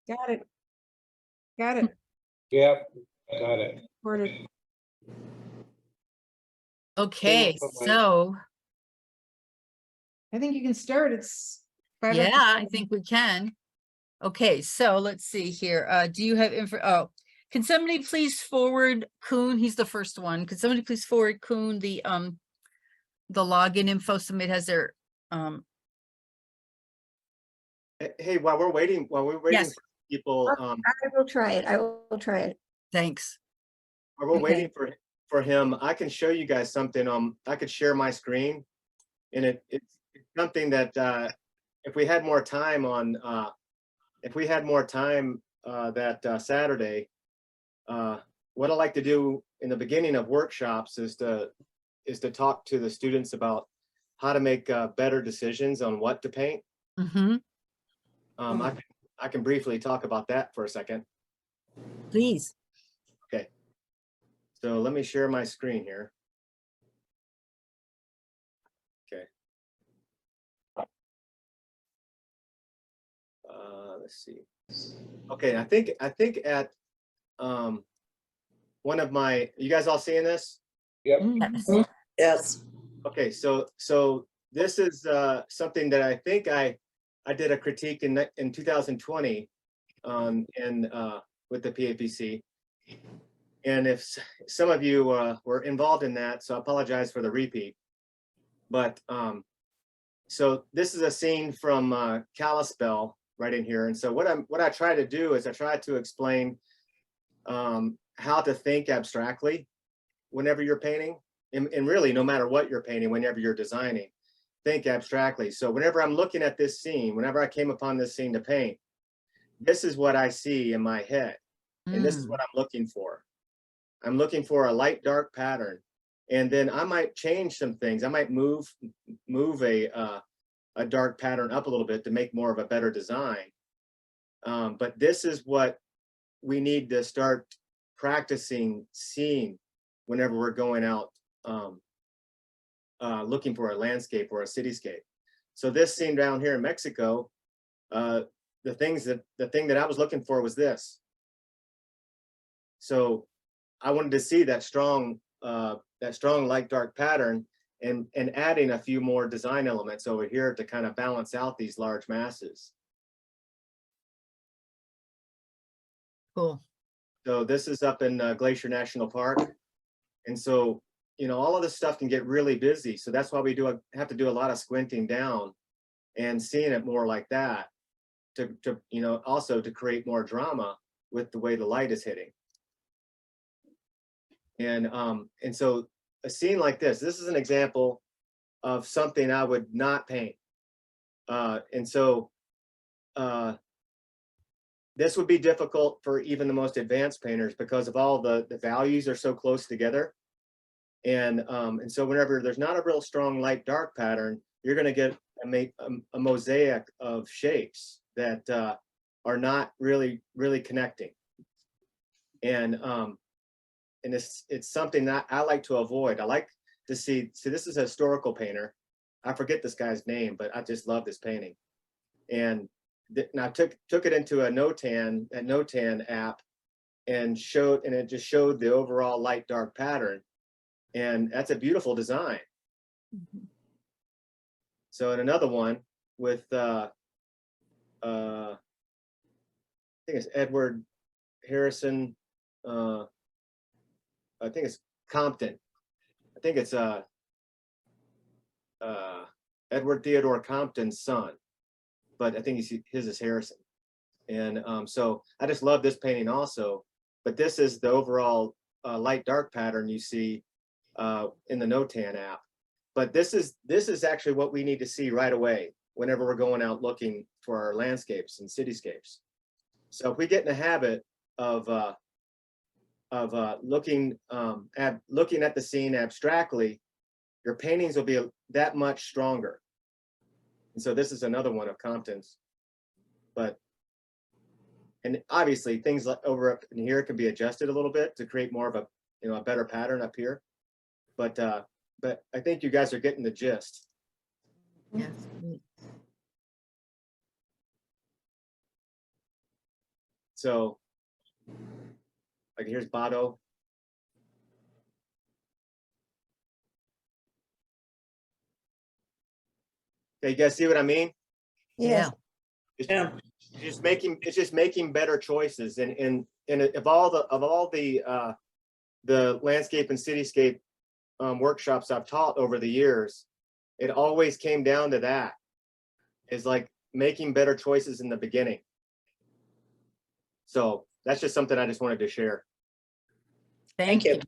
Got it. Got it. Yep, got it. Recorded. Okay, Put my- so I think you can start. It's 5 yeah, after I 7. think we can. Okay, so let's see here. Do you have info? Oh, can somebody please forward Kuhn? He's the first one. Could somebody please forward Kuhn the login info? Somebody has their Hey, while we're waiting Yes. for people, I will try it. I will try it. Thanks. while we're Okay. waiting for him, I can show you guys something. I could share my screen, and it's something that if we had more time on, that Saturday, what I like to do in the beginning of workshops is to talk to the students about how to make better decisions on what to paint. Mm-hmm. I can briefly talk about that for a second. Please. Okay. So let me share my screen here. Okay. Let's see. Okay, I think at one of my, you guys all seeing this? Yep, Yes. Yes. Okay, so this is something that I think I did a critique in 2020 with the PAPC. And if some of you were involved in that, so I apologize for the repeat. But so this is a scene from Kalispell right in here. And so what I try to do is I try to explain how to think abstractly whenever you're painting, and really no matter what you're painting, whenever you're designing, think abstractly. So whenever I'm looking at this scene, whenever I came upon this scene to paint, this is what I see in my head, and this is what I'm looking for. I'm looking for a light dark pattern, and then I might change some things. I might move a dark pattern up a little bit to make more of a better design. But this is what we need to start practicing seeing whenever we're going out looking for a landscape or a cityscape. So this scene down here in Mexico, the thing that I was looking for was this. So I wanted to see that strong light dark pattern, and adding a few more design elements over here to kind of balance out these large masses. Cool. So this is up in Glacier National Park. And so, all of this stuff can get really busy. So that's why we have to do a lot of squinting down and seeing it more like that to also to create more drama with the way the light is hitting. And so a scene like this is an example of something I would not paint. And so this would be difficult for even the most advanced painters because of all the values are so close together. And so whenever there's not a real strong light dark pattern, you're going to get a mosaic of shapes that are not really connecting. And it's something that I like to avoid. I like to see this is a historical painter. I forget this guy's name, but I just love this painting. And I took it into a Notan app and it just showed the overall light dark pattern. And that's a beautiful design. Mm-hmm. So in another one with I think it's Edward Harrison, I think it's Compton. I think it's Edward Theodore Compton's son, but I think his is Harrison. And so I just love this painting also. But this is the overall light dark pattern you see in the Notan app. But this is actually what we need to see right away whenever we're going out looking for our landscapes and cityscapes. So if we get in the habit of looking at the scene abstractly, your paintings will be that much stronger. And so this is another one of Compton's. And obviously things like over up in here can be adjusted a little bit to create more of a better pattern up here. But I think you guys are getting the gist. Yes. So like here's Bado. Okay, you guys see what I mean? Yes, It's Yeah. it's just making better choices, and of all the landscape and cityscape workshops I've taught over the years, it always came down to that, is like making better choices in the beginning. So that's just something I just wanted to share. Thank you. you.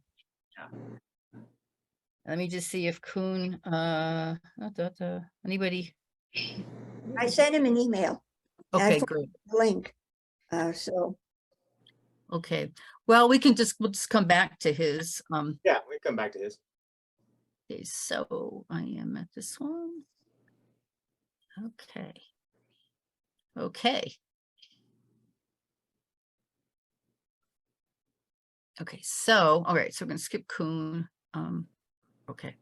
Let me just see if Kuhn, anybody? I sent him an email, Okay, for- great. link. So, Okay, well, we'll just come back to his, Yeah, we come back to his. okay, so I am at this one. Okay. Okay. Okay, so, all right, so we're gonna skip Kuhn. Okay.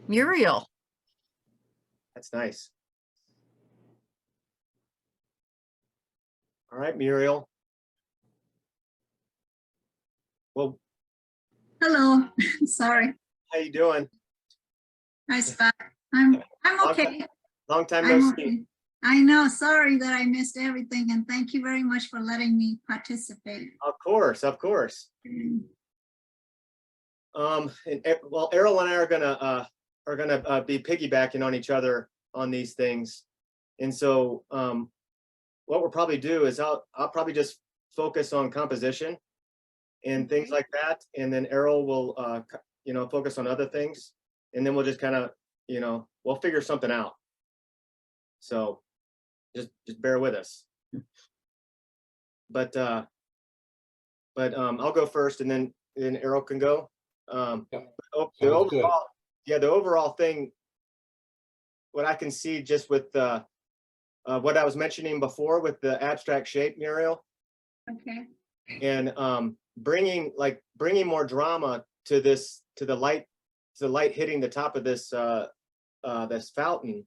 Muriel, That's nice. All right, Muriel. Well, Hello, sorry. how you doing? Hi, Scott. I'm Long okay. Long time no I'm see. okay. I know, sorry that I missed everything, and thank you very much for letting me participate. Of course, of course. Well, Errol and I are gonna be piggybacking on each other on these things, and so what we'll probably do is I'll probably just focus on composition and things like that, and then Errol will focus on other things, and then we'll just kind of we'll figure something out. So just bear with us. But I'll go first, and then Errol can go. Yep. The Sounds good. overall, yeah, the overall thing, what I can see just with what I was mentioning before with the abstract shape, Muriel, Okay, and bringing more drama to the light hitting the top of this this fountain.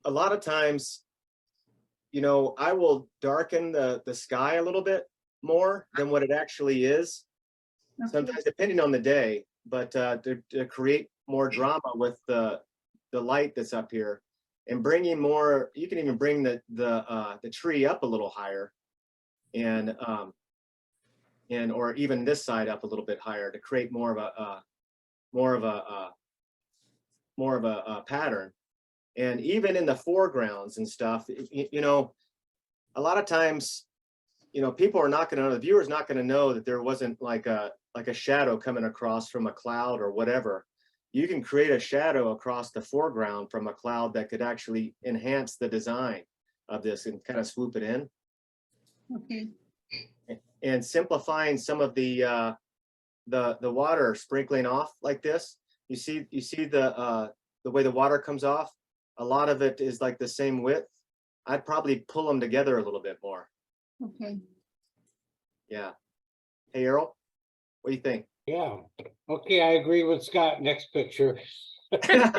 A lot of times, I will darken the sky a little bit more than what it actually is. okay, Sometimes depending on the day, but to create more drama with the light that's up here, and bringing more, you can even bring the tree up a little higher, and or even this side up a little bit higher to create more of a pattern. And even in the foregrounds and stuff, a lot of times, people are not going to know, the viewer's not going to know that there wasn't like a shadow coming across from a cloud or whatever. You can create a shadow across the foreground from a cloud that could actually enhance the design of this and kind of swoop it in. okay, And simplifying some of the water sprinkling off like this. You see the way the water comes off. A lot of it is like the same width. I'd probably pull them together a little bit more. okay. Yeah. Hey, Errol, what do you think? Yeah, okay, I agree with Scott. Next picture. Scott,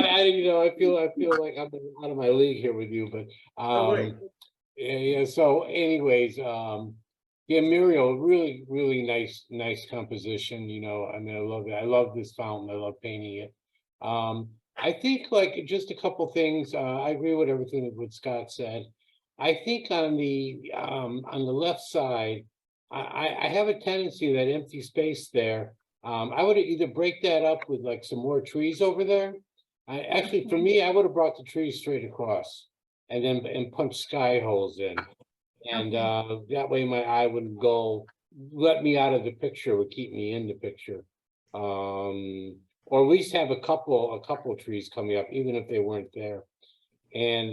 I feel like I'm out of my league here with you, but way. yeah. So, anyways, yeah, Muriel, really nice composition. I mean, I love it. I love this fountain. I love painting it. I think like just a couple things. I agree with everything that what Scott said. I think on the left side, I have a tendency that empty space there. I would either break that up with like some more trees over there. For me, I would have brought the trees straight across and punched sky holes in. And that way my eye wouldn't go, let me out of the picture, would keep me in the picture. Or at least have a couple trees coming up, even if they weren't there. And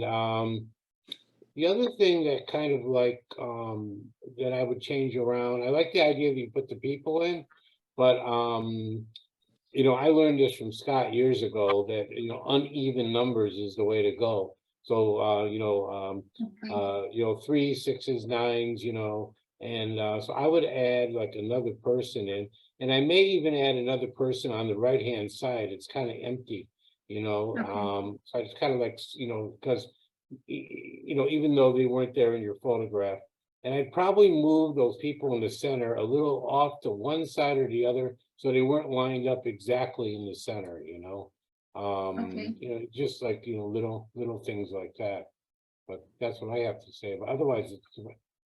the other thing that kind of like that I would change around, I like the idea that you put the people in, but I learned this from Scott years ago that uneven numbers is the way to go. So Okay. 3s, 6s, 9s, and so I would add like another person in, and I may even add another person on the right hand side. It's kind of empty, Okay. so it's kind of like because even though they weren't there in your photograph. And I'd probably move those people in the center a little off to one side or the other, so they weren't lined up exactly in the center, Okay. just like, little things like that. But that's what I have to say, but otherwise, it's a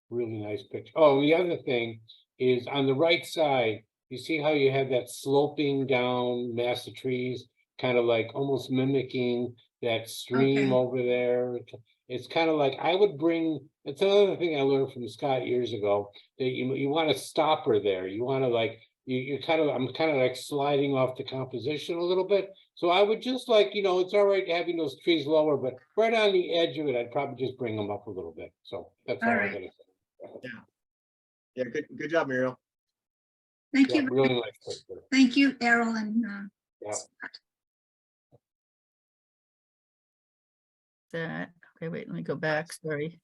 really nice picture. Oh, the other thing is on the right side, you see how you have that sloping down mass of trees, kind of like almost mimicking that stream Okay. over there. It's kind of like I would bring, it's another thing I learned from Scott years ago, that you want to stop her there. You want to like, I'm kind of like sliding off the composition a little bit. So I would just like, it's all right having those trees lower, but right on the edge of it, I'd probably just bring them up a little bit. So that's all All I right. gotta say. Yeah, good job, Muriel. Thank Yeah, you. really nice picture. Thank you, Errol and Yeah. That, okay, wait, let me go back, sorry.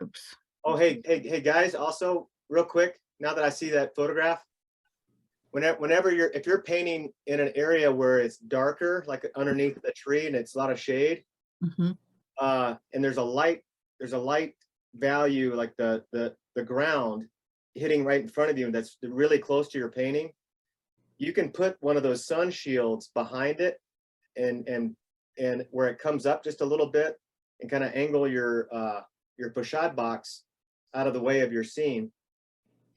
Oops. Oh, hey, guys, also, real quick, now that I see that photograph, whenever if you're painting in an area where it's darker, like underneath the tree and it's a lot of shade, Mhm. and there's a light value, like the ground hitting right in front of you, and that's really close to your painting, you can put one of those sun shields behind it and where it comes up just a little bit and kind of angle your pochade box out of the way of your scene.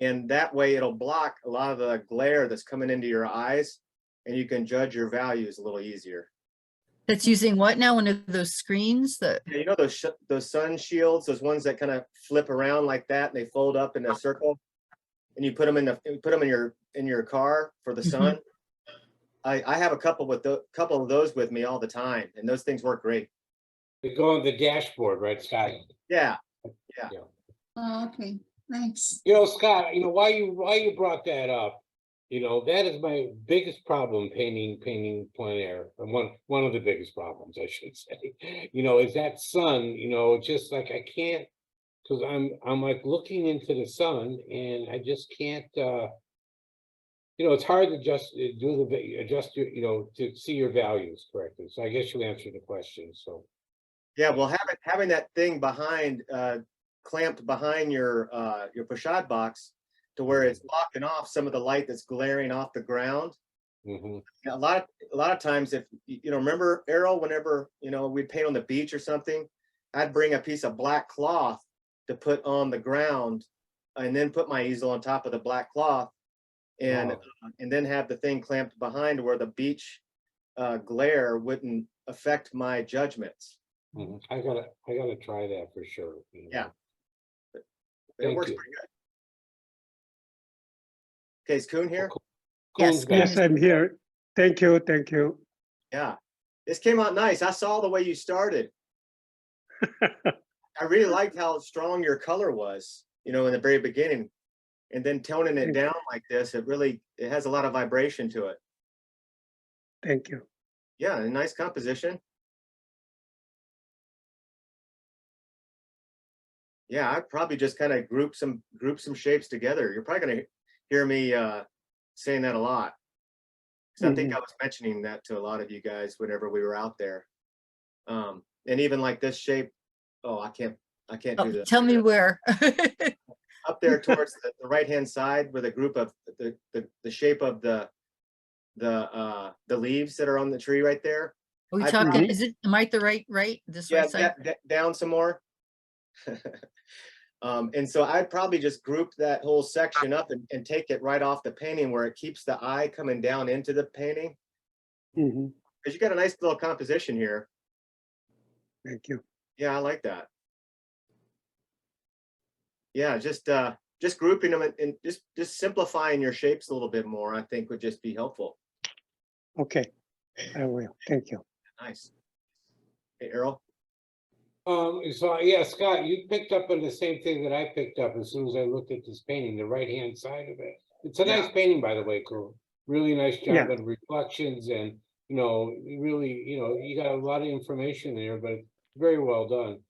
And that way it'll block a lot of the glare that's coming into your eyes, and you can judge your values a little easier. That's using what now? One of those screens that, Yeah, you know those sun shields, those ones that kind of flip around like that and they fold up in a circle, and you put them in your car for the sun. I have a couple of those with me all the time, and those things work great. They go on the dashboard, right, Scott? Yeah. oh, okay, thanks. Scott, why you brought that up, that is my biggest problem painting plein air. And one of the biggest problems, I should say, is that sun, just like I can't, because I'm like looking into the sun and I just can't, it's hard to just adjust your, to see your values correctly. So I guess you answered the question, so. Yeah, well, having that thing behind, clamped behind your pochade box to where it's blocking off some of the light that's glaring off the ground. Mhm. A lot of times, if remember, Errol, whenever we'd paint on the beach or something, I'd bring a piece of black cloth to put on the ground, and then put my easel on top of the black cloth, and then have the thing clamped behind where the beach glare wouldn't affect my judgments. Mhm. I gotta try that for sure. Yeah. It Thank works you. pretty good. Okay, is Kuhn here? Yes, Cool's back. Yes, I'm here. Thank you, thank you. Yeah, this came out nice. I saw the way you started. I really liked how strong your color was, in the very beginning, and then toning it down like this, it has a lot of vibration to it. Thank you. Yeah, a nice composition. Yeah, I'd probably just kind of group some shapes together. You're probably gonna hear me saying that a lot. 'Cause I think I was mentioning that to a lot of you guys whenever we were out there. And even like this shape, oh, I can't do this. tell me where. Up there towards the right-hand side with a group of the shape of the leaves that are on the tree right there. Are we I talking, probably- is it, am I at the right, this Yeah, right side? down some more. And so I'd probably just group that whole section up and take it right off the painting where it keeps the eye coming down into the painting. Mhm. Because you got a nice little composition here. Thank you. Yeah, I like that. Yeah, just grouping them and just simplifying your shapes a little bit more, I think would just be helpful. Okay, I will. Thank you. Nice. Hey, Errol. So yeah, Scott, you picked up on the same thing that I picked up as soon as I looked at this painting, the right-hand side of it. It's a nice painting, by the way, Cool. Really nice job Yeah. on reflections and, really, you got a lot of information there, but it's very well done.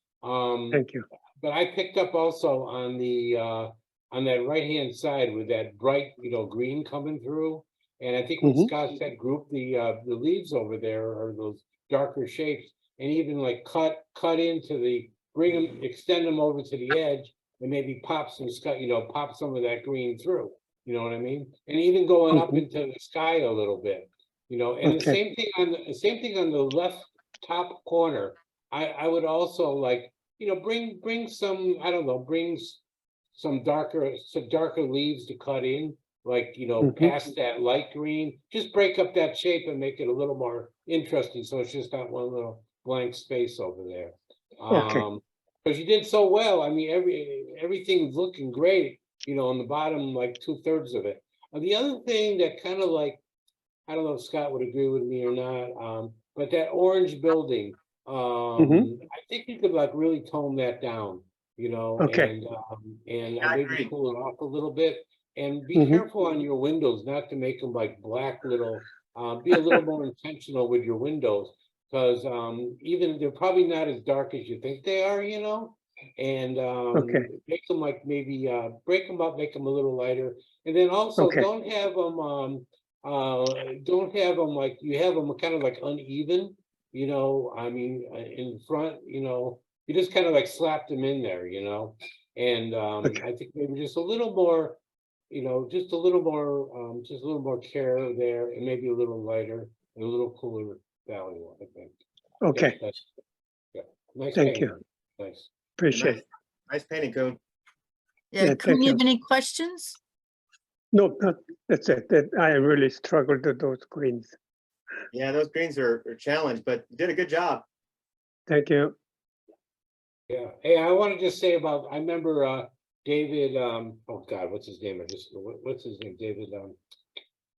Thank you. But I picked up also on that right-hand side with that bright, green coming through. And I think what Scott said, group the leaves over there or those darker shapes. and even like cut into bring them, extend them over to the edge and maybe pop some sky, pop some of that green through, you know what I mean? And even going up into the sky a little bit, and the Okay. same thing on the left top corner. I would also like, bring some, I don't know, some darker leaves to cut in, like, past that light green, just break up that shape and make it a little more interesting. So it's just not one little blank space over there. Okay. Because you did so well. I mean, everything's looking great, on the bottom, like 2/3 of it. The other thing that kind of like, I don't know if Scott would agree with me or not, but that orange building, I think you could like really tone that down, Okay. and I maybe agree. cool it off a little bit. And be Mhm. careful on your windows, not to make them like black little, be a little more intentional with your windows. Because even they're probably not as dark as you think they are, and Okay. make them like maybe break them up, make them a little lighter, and then also Okay. don't have them like you have them kind of like uneven, I mean, in front, you just kind of like slap them in there, and Okay. I think maybe just a little more, just a little more care there, and maybe a little lighter and a little cooler value, I think. Okay. Yeah. Nice Thank painting. you. Nice. Appreciate it. Nice painting, Coon. Yeah, Yeah, Coon, thank you have you. any questions? No, that's it. I really struggled with those greens. Yeah, those greens are challenged, but you did a good job. Thank you. Yeah. Hey, I want to just say I remember David, oh God, what's his name? What's his name? David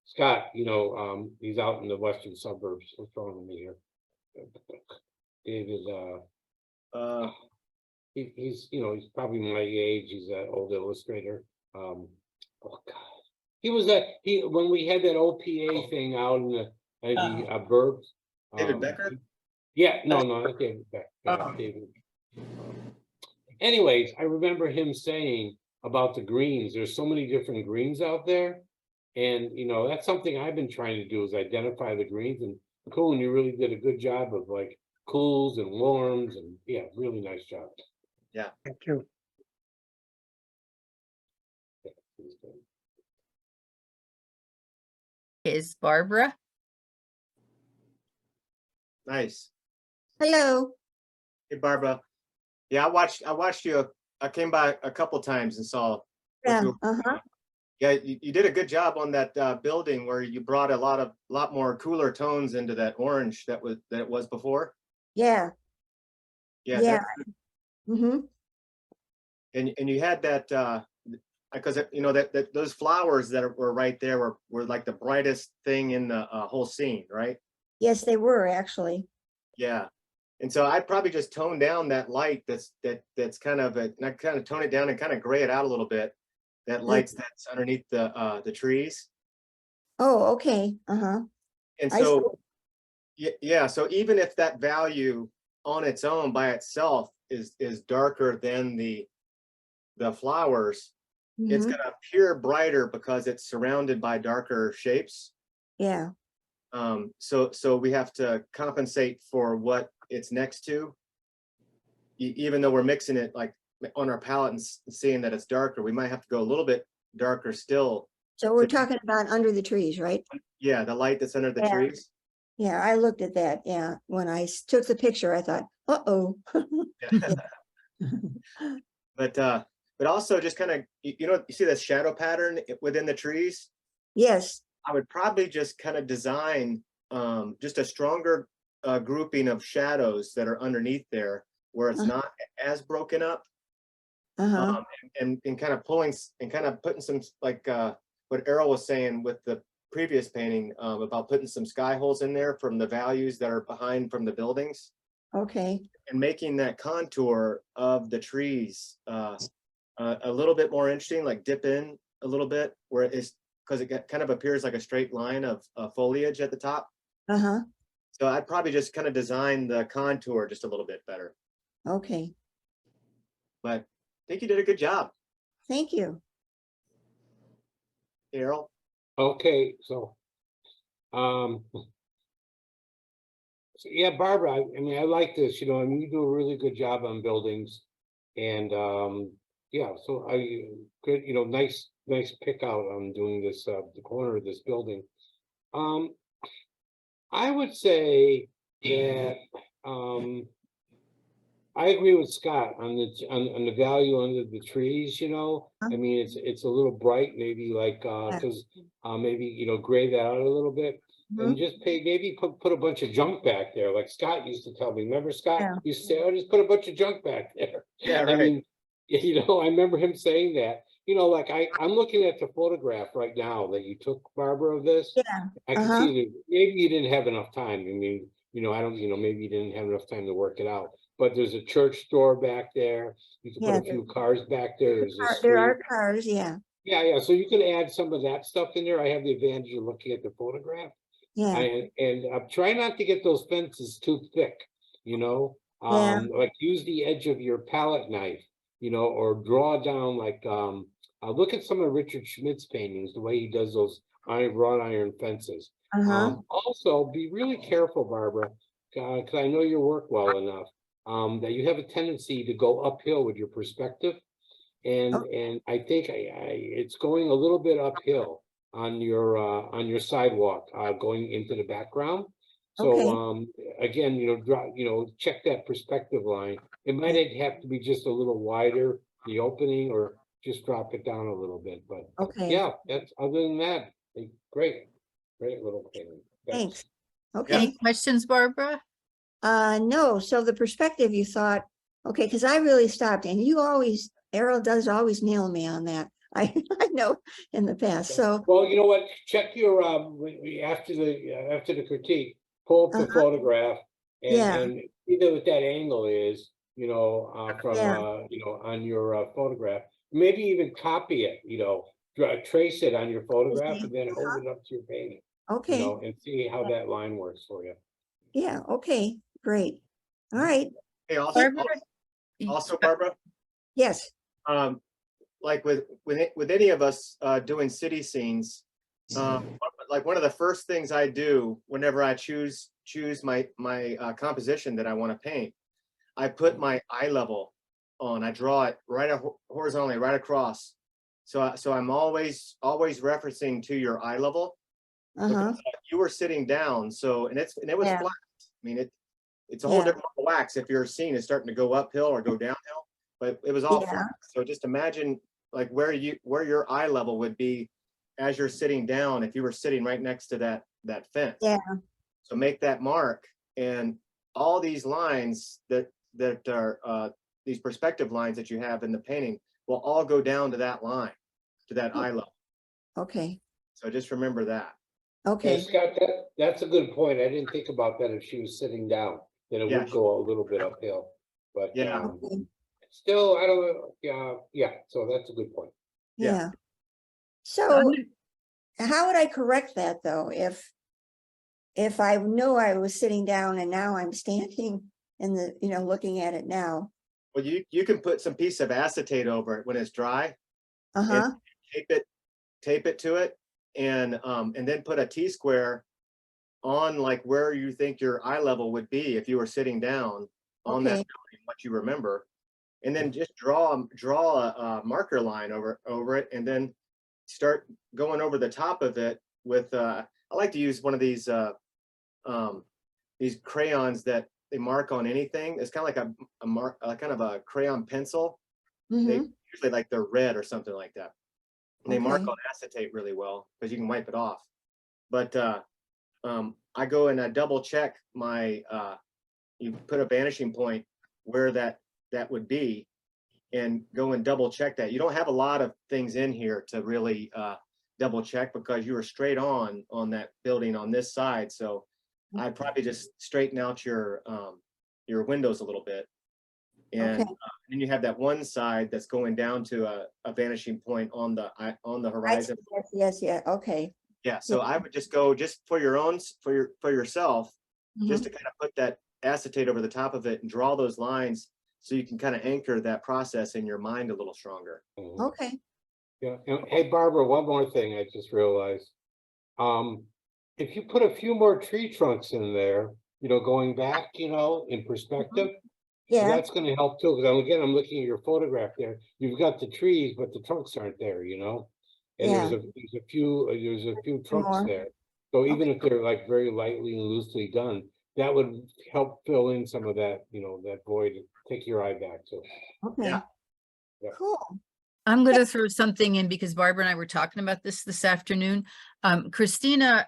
Scott, he's out in the western suburbs. What's wrong with me here? David, Uh, he's probably my age. He's an old illustrator. Oh God, he was when we had that OPA thing out in the burbs. David Becker? Yeah, no, not David Becker. David. Anyways, I remember him saying about the greens. There's so many different greens out there, and that's something I've been trying to do is identify the greens. And cool, and you really did a good job of like cools and warms, and yeah, really nice job. Thank you. Is Barbara? Nice. Hello. Hey, Barbara. Yeah, I watched you. I came by a couple times and saw. what Yeah, you were- Yeah, you did a good job on that building where you brought a lot more cooler tones into that orange that it was before. yeah, Yeah. yeah. Mm-hmm. And you had that because that those flowers that were right there were like the brightest thing in the whole scene, right? Yes, they were actually. Yeah. And so I'd probably just tone down that light that's kind of not kind of tone it down and kind of gray it out a little bit. That light that's underneath the trees. Oh, okay. Uh-huh. And I so yeah, so even if that value on its own by itself is darker than the flowers, it's Mhm. gonna appear brighter because it's surrounded by darker shapes. Yeah, So we have to compensate for what it's next to. Even though we're mixing it like on our palette and seeing that it's darker, we might have to go a little bit darker still. so we're talking about under the trees, right? Yeah, the light that's under the Yeah. trees. Yeah, I looked at that. Yeah, when I took the picture, I thought, uh-oh. But also just kind of you see that shadow pattern within the trees. Yes, I would probably just kind of design just a stronger grouping of shadows that are underneath there where it's not as broken up. uh-huh. And kind of pulling and kind of putting some like what Errol was saying with the previous painting about putting some sky holes in there from the values that are behind from the buildings Okay, and making that contour of the trees a little bit more interesting, like dip in a little bit where it's because it kind of appears like a straight line of foliage at the top. uh-huh. So I'd probably just kind of design the contour just a little bit better. Okay, But I think you did a good job, thank you. Okay, so So, yeah, Barbara, I mean, I like this, you know, I mean, you do a really good job on buildings. And, yeah, so good, you know, nice pick out on doing this, the corner of this building. I would say that, I agree with Scott on the value under the trees, you know, I mean, it's a little bright, maybe like, cause, maybe, you know, gray that out a little bit. And Mhm. just maybe put a bunch of junk back there, like Scott used to tell me, remember Scott? Yeah. You say, oh, just put a bunch of junk back there. Yeah, I right. mean, you know, I remember him saying that, you know, like I'm looking at the photograph right now that you took, Barbara, of this. Yeah. I can Uh-huh. see that maybe you didn't have enough time. I mean, you know, I don't, you know, maybe you didn't have enough time to work it out. But there's a church door back there. You can Yeah, put a few cars back there. There's a There street. are cars, yeah, Yeah, so you can add some of that stuff in there. I have the advantage of looking at the photograph. yeah, And try not to get those fences too thick, you know? Yeah. Like use the edge of your palette knife, you know, or draw down like, look at some of Richard Schmidt's paintings, the way he does those wrought iron fences. uh-huh, Also be really careful, Barbara, because I know your work well enough, that you have a tendency to go uphill with your perspective. And I think it's going a little bit uphill on your sidewalk, going into the background. So, Okay. again, you know, check that perspective line. It might have to be just a little wider, the opening, or just drop it down a little bit, but okay, yeah, that's, other than that, great little painting. thanks. Yeah. Okay, Any questions, Barbara? no, so the perspective you thought, okay, because I really stopped and you always, Errol does always nail me on that. I know in the past, so, Well, you know what, check your, after the critique, pull up the Uh-huh. photograph. Yeah. And either what that angle is, you know, from, Yeah. you know, on your photograph, maybe even copy it, you know, trace it on your photograph and then hold it up to your painting, you okay, know, and see how that line works for you. yeah, okay, great. All right, Hey, also, Barbara? also, Barbara, yes, like with any of us doing city scenes, like one of the first things I do whenever I choose my composition that I want to paint, I put my eye level on. I draw it right horizontally, right across. So I'm always referencing to your eye level, uh-huh, because you were sitting down. So and it was Yeah. flat. I mean it's a whole Yeah. different wax if your scene is starting to go uphill or go downhill, but it was all Yeah. flat. So just imagine like where your eye level would be as you're sitting down if you were sitting right next to that fence. Yeah. So make that mark, and all these lines that are these perspective lines that you have in the painting will all go down to that line, to that eye level. okay, So just remember that. Hey, okay, Scott, that's a good point. I didn't think about that if she was sitting down, then it Yeah. would go a little bit uphill. But, Yeah. okay, still, I don't know, yeah, so that's a good point. Yeah. yeah. So how would I correct that though, if I knew I was sitting down and now I'm standing in the, looking at it now? Well, you can put some piece of acetate over it when it's dry, Uh-huh, tape it to it, and then put a T-square on like where you think your eye level would be if you were sitting down on that Okay. building, what you remember, and then just draw a marker line over it, and then start going over the top of it with I like to use one of these crayons that they mark on anything. It's kind of like a mark, kind of a crayon pencil. They mm-hmm, usually like they're red or something like that. And they mark Okay. on acetate really well because you can wipe it off. But I go and I double check my you put a vanishing point where that would be, and go and double check that. You don't have a lot of things in here to really double check because you were straight on that building on this side. So I'd probably just straighten out your windows a little bit. And Okay. then you have that one side that's going down to a vanishing point on the horizon. yes, yeah, okay. Yeah, so I would just go just for your own, for yourself, just Mhm. to kind of put that acetate over the top of it and draw those lines so you can kind of anchor that process in your mind a little stronger. Mhm. Okay, Yeah, and hey, Barbara, one more thing I just realized. If you put a few more tree trunks in there, going back, in perspective. So Yeah, that's gonna help too, because again, I'm looking at your photograph there. You've got the trees, but the trunks aren't there, And Yeah. there's a few trunks more. there. So even if they're like very lightly and loosely done, that would help fill in some of that, that void, take your eye back to. Okay. Yeah. Yeah. Cool. I'm gonna throw something in because Barbara and I were talking about this afternoon. Christina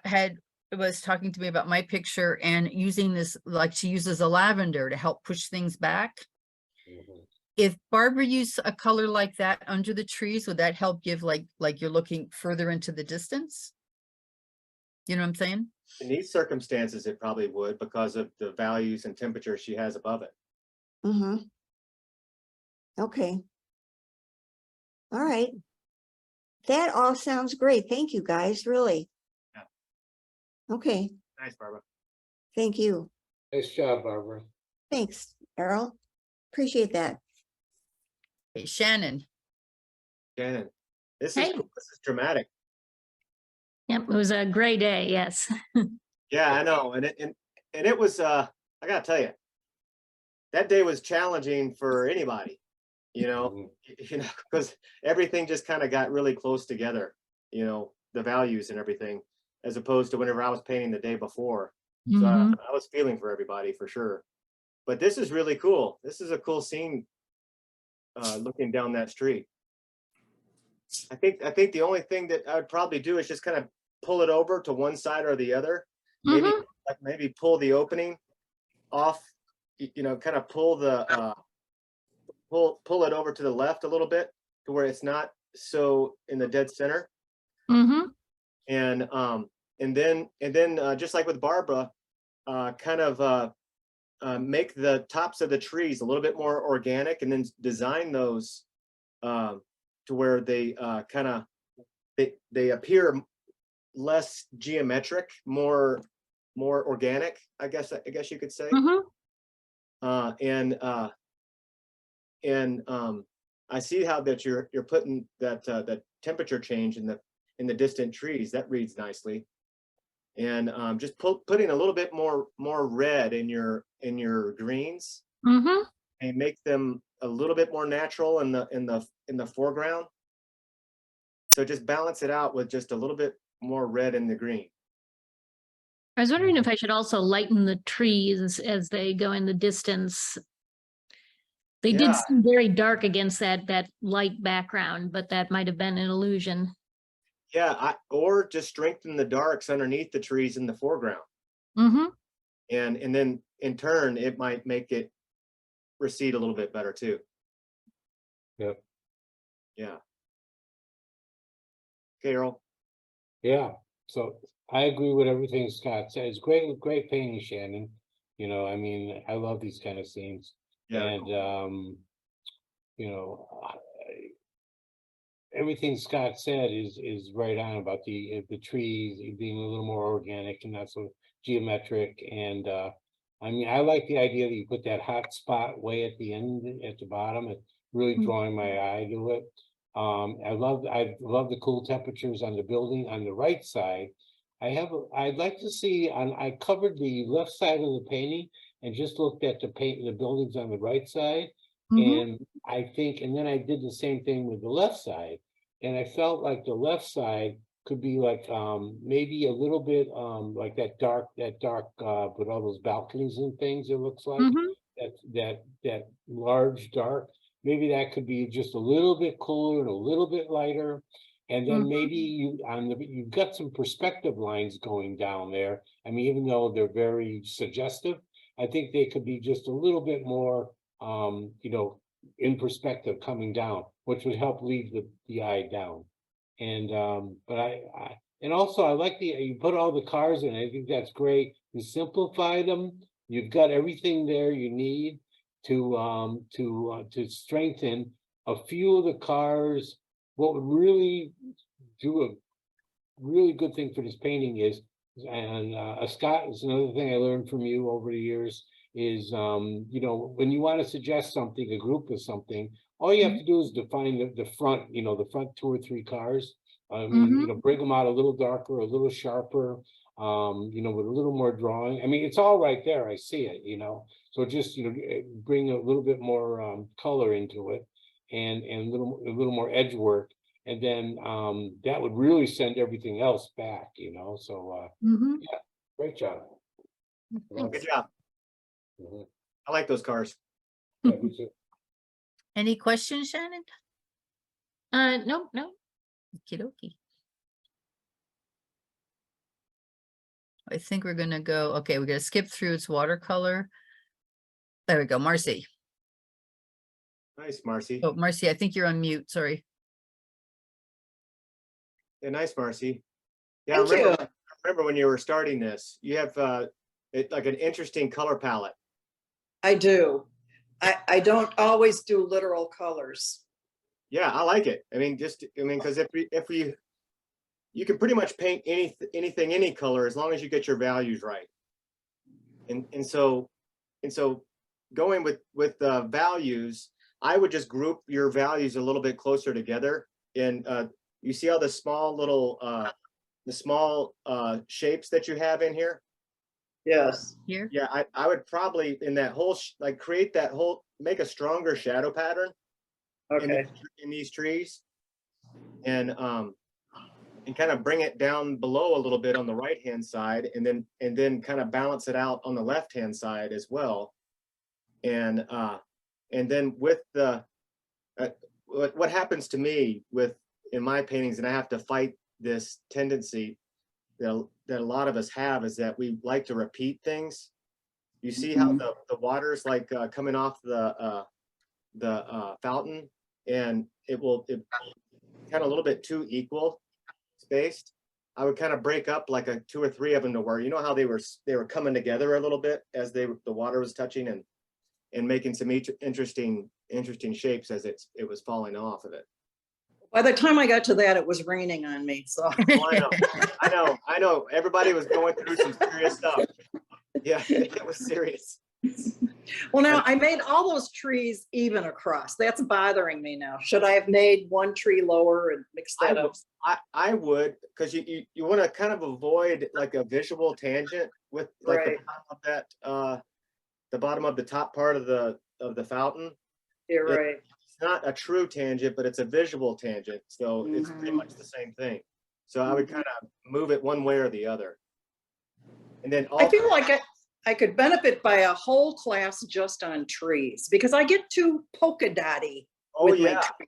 was talking to me about my picture and using this, like she uses a lavender to help push things back. Mhm. If Barbara used a color like that under the trees, would that help give like you're looking further into the distance? You know what I'm saying? In these circumstances, it probably would because of the values and temperature she has above it. Mm-hmm. Okay. All right. That all sounds great. Thank you, guys, really. Yeah. Okay, Nice, Barbara. thank you. Nice job, Barbara. Thanks, Errol. Appreciate that. Okay, Shannon. Shannon, this Hey. is dramatic. Yep, it was a gray day, yes. Yeah, I know. And it was, I gotta tell you, that day was challenging for anybody, Mhm. because everything just kind of got really close together, the values and everything, as opposed to whenever I was painting the day before. So Mhm. I was feeling for everybody for sure. But this is really cool. This is a cool scene, looking down that street. I think the only thing that I would probably do is just kind of pull it over to one side or the other. Maybe Mhm. maybe pull the opening off, kind of pull the pull it over to the left a little bit to where it's not so in the dead center. Mhm. And then just like with Barbara, kind of make the tops of the trees a little bit more organic, and then design those to where they kind of they appear less geometric, more organic, I guess you could say. Mhm. And I see how that you're putting that temperature change in the distant trees. That reads nicely. And just putting a little bit more red in your greens, Mhm. and make them a little bit more natural in the foreground. So just balance it out with just a little bit more red in the green. I was wondering if I should also lighten the trees as they go in the distance. They did Yeah. seem very dark against that light background, but that might have been an illusion. Yeah, or just strengthen the darks underneath the trees in the foreground. Mhm. And then in turn, it might make it recede a little bit better too. Yep. Yeah. Okay, Errol. Yeah, so I agree with everything Scott said. It's great painting, Shannon. I mean, I love these kind of scenes. Yeah. And you know, everything Scott said is right on about the trees being a little more organic and not so geometric. And I mean, I like the idea that you put that hot spot way at the end, at the bottom, and really Mm. drawing my eye to it. I love the cool temperatures on the building on the right side. I'd like to see I covered the left side of the painting and just looked at the buildings on the right side. Mhm. And I think, and then I did the same thing with the left side. And I felt like the left side could be like maybe a little bit like that dark with all those balconies and things, it looks like. Mhm. That large dark. Maybe that could be just a little bit cooler and a little bit lighter. And then Mhm. maybe you've got some perspective lines going down there. I mean, even though they're very suggestive, I think they could be just a little bit more in perspective coming down, which would help lead the eye down. And but and also I like you put all the cars in. I think that's great. You simplified them. You've got everything there you need to strengthen a few of the cars. What would really do a really good thing for this painting is, and Scott, is another thing I learned from you over the years is, when you want to suggest something, a group of something, all you have to do is define the front, the front 2 or 3 cars. I mean, Mhm. bring them out a little darker, a little sharper. you know, with a little more drawing. I mean, it's all right there. I see it, you know. So just, you know, bring a little bit more color into it and a little more edge work. And then that would really send everything else back, you know. So Mhm. yeah, great job. Love Good it. job. Mhm. I like those cars. Yeah, me too. Any questions, Shannon? No, no. Okie dokie. I think we're gonna go, okay, we're gonna skip through its watercolor. There we go, Marcy. Nice, Marcy. Oh, Marcy, I think you're on mute, sorry. Yeah, nice, Marcy. Yeah, I remember when you were starting this, you have like an interesting color palette. I do. I don't always do literal colors. Yeah, I like it. I mean, because you can pretty much paint anything, any color, as long as you get your values right. And so going with values, I would just group your values a little bit closer together. And you see all the small little shapes that you have in here? Yes. Here, Yeah, I would probably in that whole like create that whole, make a stronger shadow pattern Okay. in these trees, and kind of bring it down below a little bit on the right hand side, and then kind of balance it out on the left hand side as well. And then with the what happens to me in my paintings, and I have to fight this tendency that a lot of us have, is that we like to repeat things. You see how the water's like coming off the fountain, and it kind of a little bit too equal spaced. I would kind of break up like a 2 or 3 of them to where, you know how they were coming together a little bit as the water was touching and making some interesting shapes as it was falling off of it. By the time I got to that, it was raining on me. So Oh, I know. Everybody was going through some serious stuff. Yeah, it was serious. well, now I made all those trees even across. That's bothering me now. Should I have made one tree lower and mixed that up? I would, because you want to kind of avoid like a visual tangent with like Right. the bottom of that the bottom of the top part of the fountain. You're right. It's not a true tangent, but it's a visual tangent, so it's pretty much the same thing. So I would kind of move it one way or the other. And then I feel like I could benefit by a whole class just on trees, because I get too polka dotty. Oh with my yeah. tree.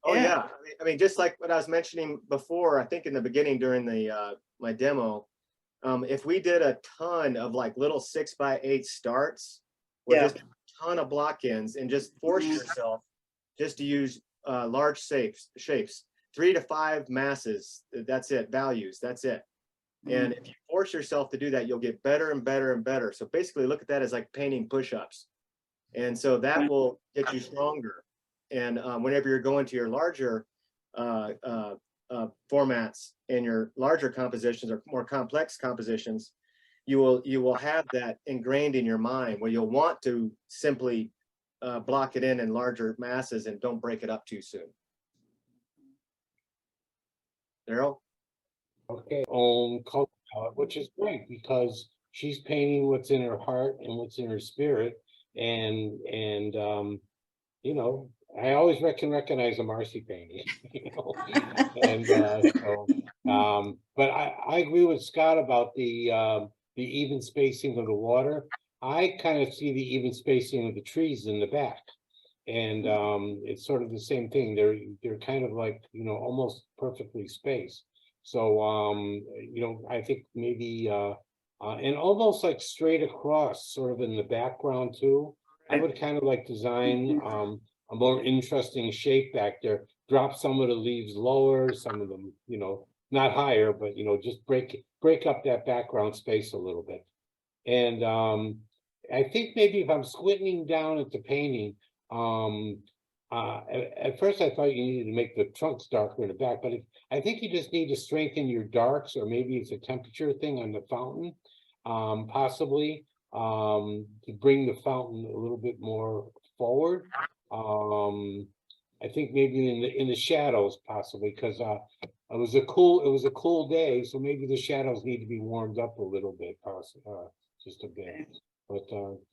Oh Yeah. yeah. I mean, just like what I was mentioning before, I think in the beginning during the my demo, if we did a ton of like little 6x8 starts, or Yeah. just a ton of block-ins, and just force yourself just to use large shapes, 3 to 5 masses. That's it. Values. That's it. And if you force yourself to do that, you'll get better and better and better. So basically, look at that as like painting push-ups, and so that will get you stronger. And whenever you're going to your larger formats and your larger compositions or more complex compositions, you will have that ingrained in your mind, where you'll want to simply block it in larger masses and don't break it up too soon. Errol? Okay, own color palette, which is great because she's painting what's in her heart and what's in her spirit. And you know, I always can recognize a Marcy painting, you know. And but I agree with Scott about the even spacing of the water. I kind of see the even spacing of the trees in the back. And it's sort of the same thing. They're kind of like, you know, almost perfectly spaced. So you know, I think maybe and almost like straight across, sort of in the background too. I would kind of like design a more interesting shape back there. Drop some of the leaves lower, some of them, you know, not higher, but you know, just break up that background space a little bit. And I think maybe if I'm squinting down at the painting, at first I thought you needed to make the trunks darker in the back, but I think you just need to strengthen your darks, or maybe it's a temperature thing on the fountain, possibly, to bring the fountain a little bit more forward. I think maybe in the shadows possibly, because it was a cool day, so maybe the shadows need to be warmed up a little bit, just a bit. But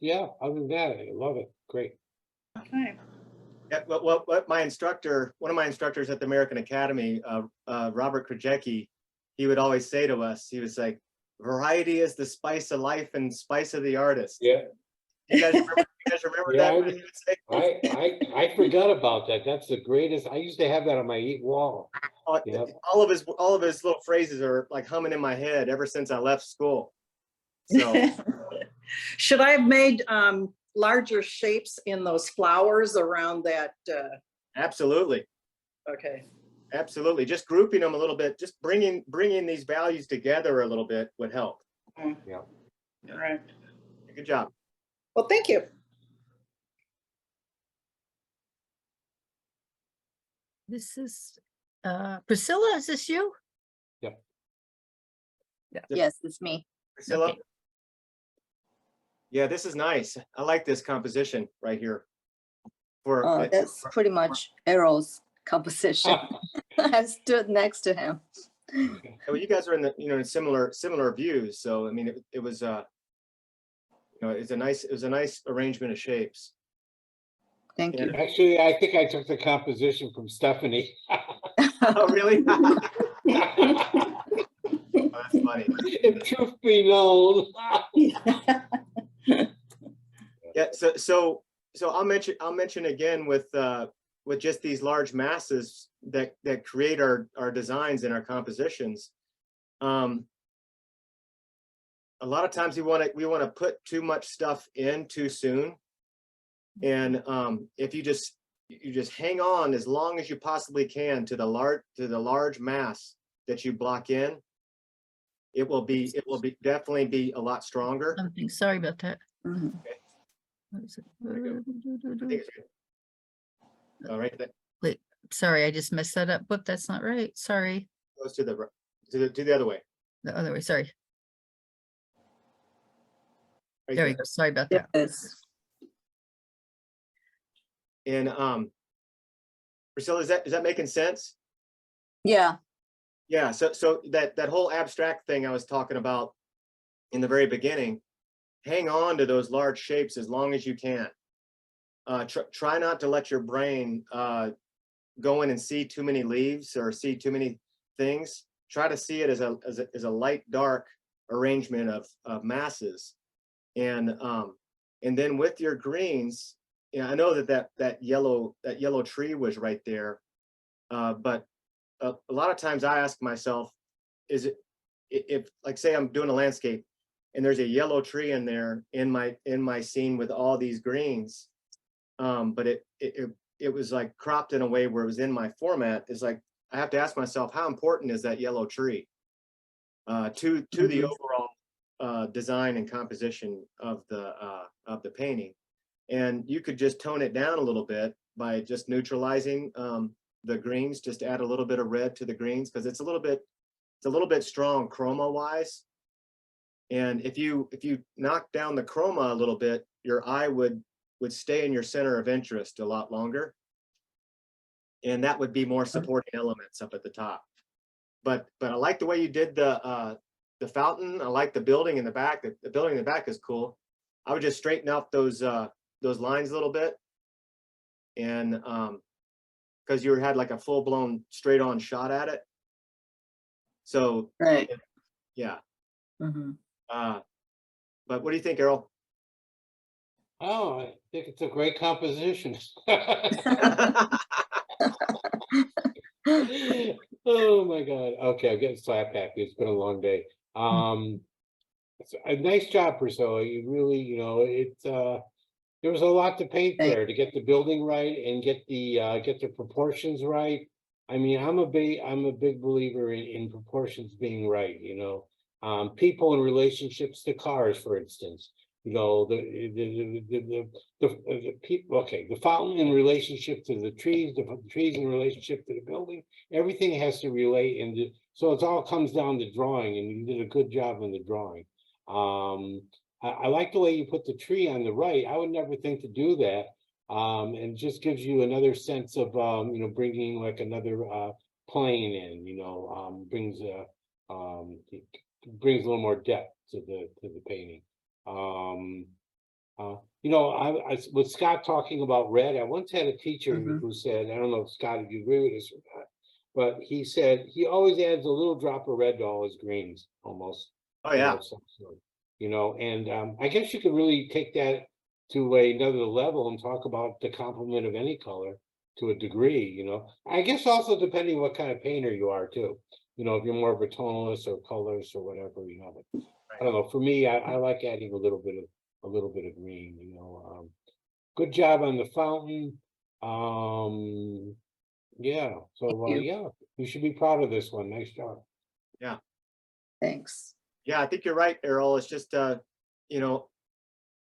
yeah, other than that, I love it. Great. Okay. Yeah, what my instructor, one of my instructors at the American Academy, Robert Krajewski, he would always say to us, he was like, variety is the spice of life and spice of the artist. Yeah. You guys remember Yeah, that? What he would say? I forgot about that. That's the greatest. I used to have that on my wall. Yeah. All of his little phrases are like humming in my head ever since I left school. So Should I have made larger shapes in those flowers around that? absolutely. Okay. Absolutely. Just grouping them a little bit, just bringing these values together a little bit would help. Yeah. All right. Good job. Well, thank you. This is, Priscilla, is this you? Yes, it's me. Priscilla? Okay. Yeah, this is nice. I like this composition right here. That's pretty much Errol's composition. I stood next to him. Well, you guys are in the in similar views, so I mean it was it's a nice arrangement of shapes. Thank you. Actually, I think I took the composition from Stephanie. Oh, really? Oh, that's funny. If truth be known. Yeah, so I'll mention again with just these large masses that create our designs and our compositions. A lot of times we want to put too much stuff in too soon, and if you just hang on as long as you possibly can to the large mass that you block in, it will definitely be a lot stronger. Something, sorry about that. Mhm. What is it? I think it's good. All right, that Wait, sorry, I just messed that up. Whoop, that's not right. Sorry. goes to the other way. The other way, sorry. Right There we go. Sorry about that. Yes. And Priscilla, is that making sense? Yeah. Yeah, so that whole abstract thing I was talking about in the very beginning, hang on to those large shapes as long as you can. Try not to let your brain go in and see too many leaves or see too many things. Try to see it as a light dark arrangement of masses, and then with your greens, I know that yellow tree was right there, but a lot of times I ask myself, is it, if like say I'm doing a landscape and there's a yellow tree in there in my scene with all these greens, but it was like cropped in a way where it was in my format, is like I have to ask myself, how important is that yellow tree to the overall design and composition of the painting? And you could just tone it down a little bit by just neutralizing the greens, just add a little bit of red to the greens, because it's a little bit strong chroma wise. And if you knock down the chroma a little bit, your eye would stay in your center of interest a lot longer, and that would be more supporting elements up at the top. But I like the way you did the fountain. I like the building in the back. The building in the back is cool. I would just straighten out those lines a little bit, and because you had like a full-blown straight-on shot at it. So Right. yeah. Mhm. But what do you think, Errol? Oh, I think it's a great composition. Oh my God. Okay, I'm getting slap happy. It's been a long day. It's a nice job, Priscilla. You really, there was a lot to paint Thank- there to get the building right and get the proportions right. I mean, I'm a big believer in proportions being right, people in relationships to cars, for instance. The people, okay, the fountain in relationship to the trees in relationship to the building, everything has to relate, and so it all comes down to drawing, and you did a good job on the drawing. I like the way you put the tree on the right. I would never think to do that. And it just gives you another sense of, bringing like another plane in, you know, brings it brings a little more depth to the painting. You know, with Scott talking about red, I once had a teacher Mhm. who said, I don't know if Scott, if you agree with this or not, but he said he always adds a little drop of red to all his greens, almost. Oh, You know, yeah. of some sort, you know, and I guess you could really take that to another level and talk about the complement of any color to a degree, you know. I guess also depending what kind of painter you are too. You know, if you're more of a tonalist or colorist or whatever, you know. But I don't know. For me, I like adding a little bit of green, you know. Good job on the fountain. Yeah. So you. yeah, you should be proud of this one. Nice job. Thanks. Yeah, I think you're right, Errol. It's just, you know,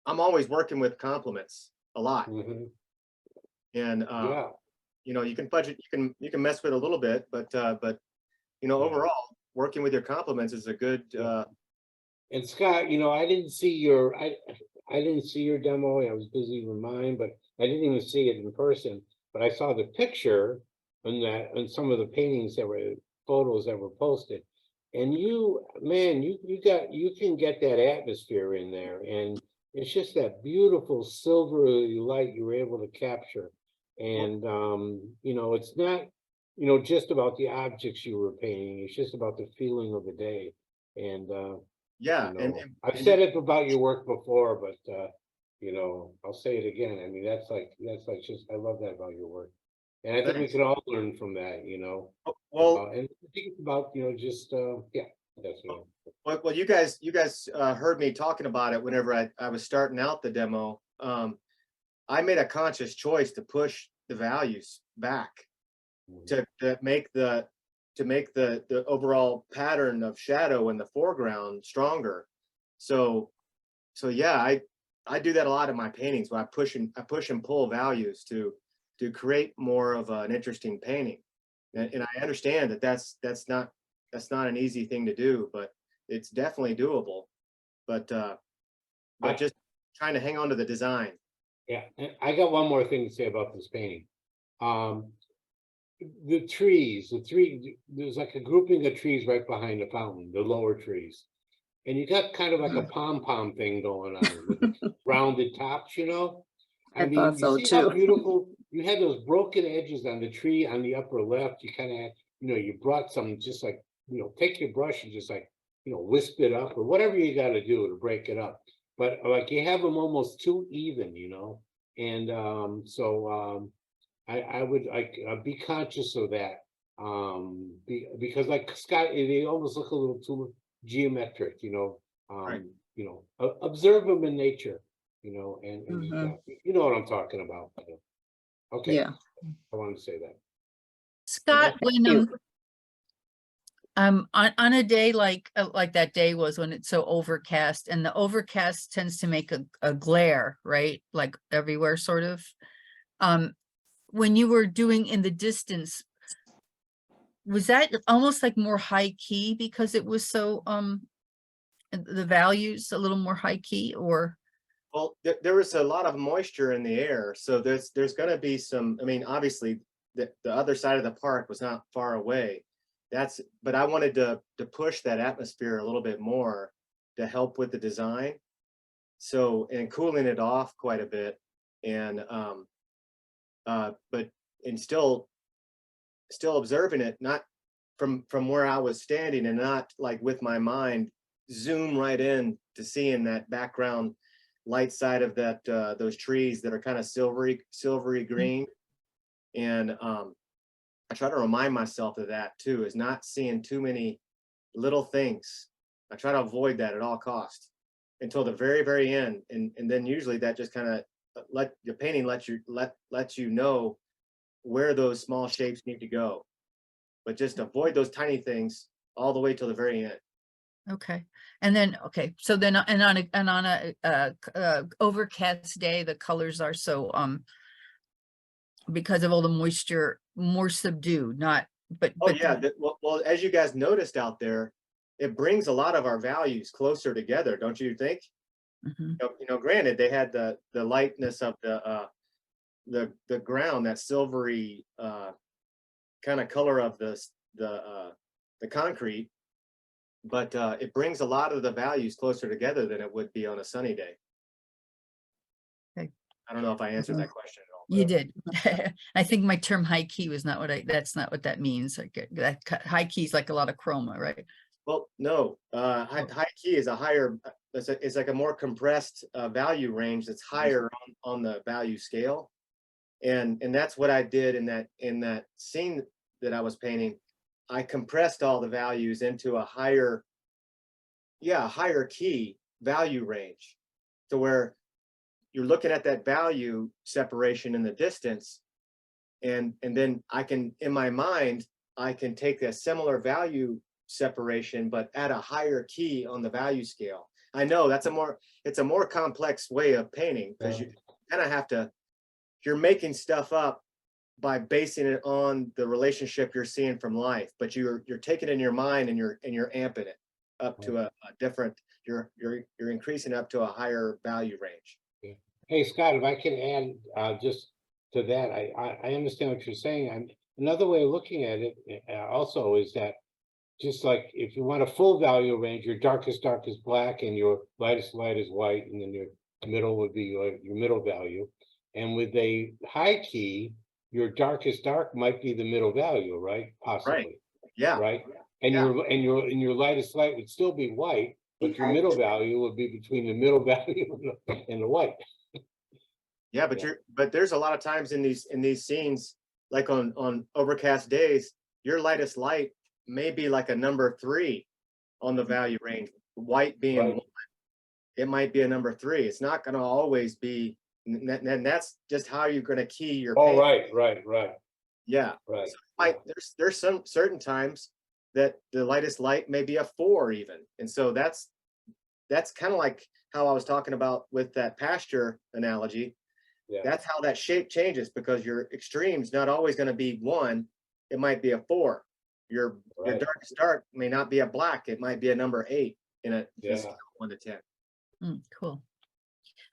I'm always working with compliments a lot. Mhm. And, Yeah. you know, you can budget, you can mess with it a little bit, but, you know, Yeah. overall, working with your compliments is a good, Yeah. And Scott, you know, I didn't see your demo. I was busy with mine, but I didn't even see it in person. But I saw the picture and some of the paintings that were photos that were posted. And you, man, you can get that atmosphere in there. And it's just that beautiful silvery light you were able to capture. And you know, it's not, you know, just about the objects you were painting. It's just about the feeling of the day. And yeah. you And, know, I've said it about your work before, but you know, I'll say it again. I mean, that's like just I love that about your work. And I think we thanks. could all learn from that, you know. Well, And I think it's about, you know, just yeah, that's what well, you guys heard me talking about it whenever I was starting out the demo. I made a conscious choice to push the values back to make the overall pattern of shadow in the foreground stronger. So yeah, I do that a lot in my paintings where I push and pull values to create more of an interesting painting. And I understand that that's not an easy thing to do, but it's definitely doable. But I- just trying to hang on to the design. yeah. And I got one more thing to say about this painting. The trees, there's like a grouping of trees right behind the fountain, the lower trees. And you got kind of like a pom-pom thing going on with the rounded tops, you know? I I mean, thought you so see how too. beautiful, you had those broken edges on the tree on the upper left. You kind of, you know, you brought some just like, you know, take your brush and just like, you know, wisp it up or whatever you got to do to break it up. But like you have them almost too even, you know? And I would like be conscious of that. Because like Scott, they almost look a little too geometric, you know. Right. You know, observe them in nature, you know, and Mhm. you know what I'm talking about. Okay, Yeah. I wanted to say that. Scott, when you. on a day like that day was when it's so overcast, and the overcast tends to make a glare, right? Like everywhere, sort of. When you were doing in the distance, was that almost like more high key because it was so the values a little more high key, or? Well, there was a lot of moisture in the air, so there's going to be some. I mean, obviously, the other side of the park was not far away. But I wanted to push that atmosphere a little bit more to help with the design. So, and cooling it off quite a bit, and but and still observing it, not from where I was standing, and not like with my mind zoom right in to seeing that background light side of that those trees that are kind of silvery green. And I try to remind myself of that too, is not seeing too many little things. I try to avoid that at all costs until the very end, and then usually that just kind of let the painting lets you know where those small shapes need to go, but just avoid those tiny things all the way till the very end. Okay. And then, okay, so then, and on a overcast day, the colors are so, because of all the moisture, more subdued, not, but. Oh yeah, well, as you guys noticed out there, it brings a lot of our values closer together, don't you think? Mhm. You know, granted, they had the lightness of the ground, that silvery kind of color of the concrete, but it brings a lot of the values closer together than it would be on a sunny day. Okay. I don't know if I answered that question at all. You did. I think my term high key was not that's not what that means. Like high key is like a lot of chroma, right? Well, no, high key is a higher, it's like a more compressed value range that's higher on the value scale. And that's what I did in that scene that I was painting. I compressed all the values into a higher key value range, to where you're looking at that value separation in the distance. And then I can, in my mind, I can take a similar value separation, but at a higher key on the value scale. I know it's a more complex way of painting, because you kind of have to, you're making stuff up by basing it on the relationship you're seeing from life, but you're taking it in your mind and you're amping it up to a different, you're increasing up to a higher value range. Hey, Scott, if I can add just to that, I understand what you're saying. And another way of looking at it also is that, just like if you want a full value range, your darkest dark is black and your lightest light is white, and then your middle would be your middle value. And with a high key, your darkest dark might be the middle value, right? Possibly. Right. Yeah. Right. And your lightest light would still be white, but your middle value would be between the middle value and the white. Yeah, but there's a lot of times in these scenes, like on overcast days, your lightest light may be like a number 3 on the value range. White being Right. 1, it might be a number 3. It's not going to always be, and that's just how you're going to key your Oh, paint. right. Yeah. Right. So there's some certain times that the lightest light may be a 4 even, and so that's kind of like how I was talking about with that pasture analogy. Yeah. That's how that shape changes, because your extreme's not always going to be 1. It might be a 4. Your darkest dark may not be a black. It might be a number 8 in a scale 1 to 10. Cool.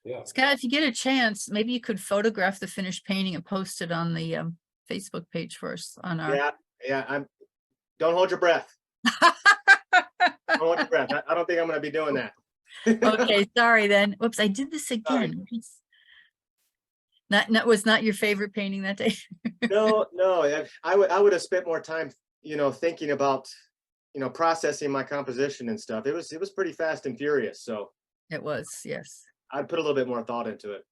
Yeah. Scott, if you get a chance, maybe you could photograph the finished painting and post it on the Facebook page for us on our. Yeah. Don't hold your breath. Don't hold your breath. I don't think I'm going to be doing that. Okay, sorry then. Whoops, I did this again. Was not your favorite painting that day? No. I would have spent more time, thinking about, processing my composition and stuff. It was pretty fast and furious. So It was, yes. I'd put a little bit more thought into it.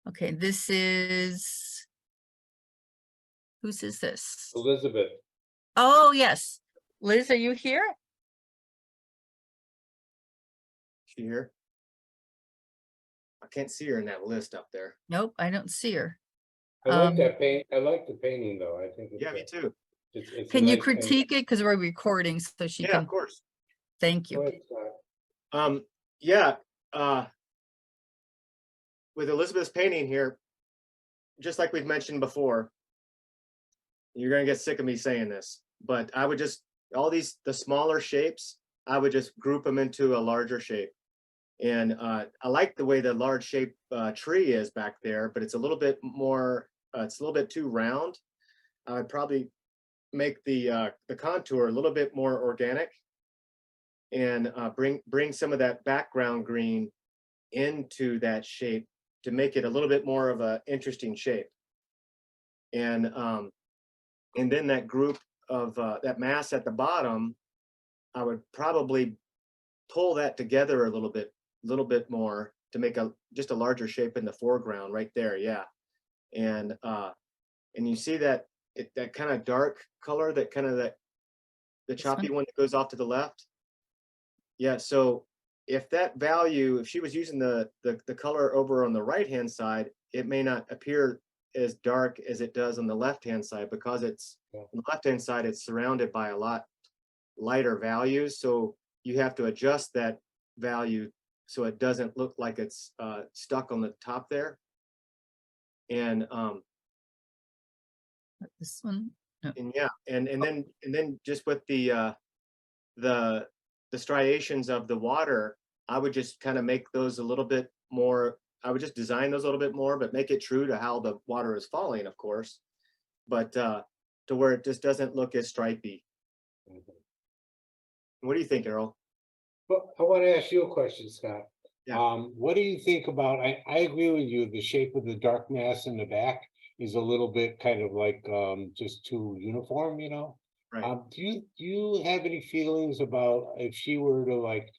Okay, this is. Whose is this? Elizabeth. Oh, yes. Liz, are you here? She here? I can't see her in that list up there. Nope, I don't see her. I like that paint. I like the painting though. I think. Yeah, me too. It's Can you critique it? Because we're recording, so she Yeah, can. of course. Thank you. Yeah. With Elizabeth's painting here, just like we've mentioned before, you're gonna get sick of me saying this, but I would just, the smaller shapes, I would just group them into a larger shape. And I like the way the large shape tree is back there, but it's a little bit more, it's a little bit too round. I would probably make the contour a little bit more organic, and bring some of that background green into that shape to make it a little bit more of an interesting shape. And then that group of that mass at the bottom, I would probably pull that together a little bit more to make just a larger shape in the foreground right there. Yeah. And you see that that kind of dark color, that kind of the choppy one that goes off to the left. Yeah. So if that value, if she was using the color over on the right hand side, it may not appear as dark as it does on the left hand side, because it's on the left hand side, it's surrounded by a lot lighter values. So you have to adjust that value so it doesn't look like it's stuck on the top there. And This one. No. and yeah, and then just with the striations of the water, I would just kind of make those a little bit more. I would just design those a little bit more, but make it true to how the water is falling, of course. But to where it just doesn't look as stripy. Mhm. What do you think, Errol? But I want to ask you a question, Scott. Yeah. What do you think about, I agree with you, the shape of the dark mass in the back is a little bit kind of like, just too uniform, you know? Right. Do you have any feelings about if she were to like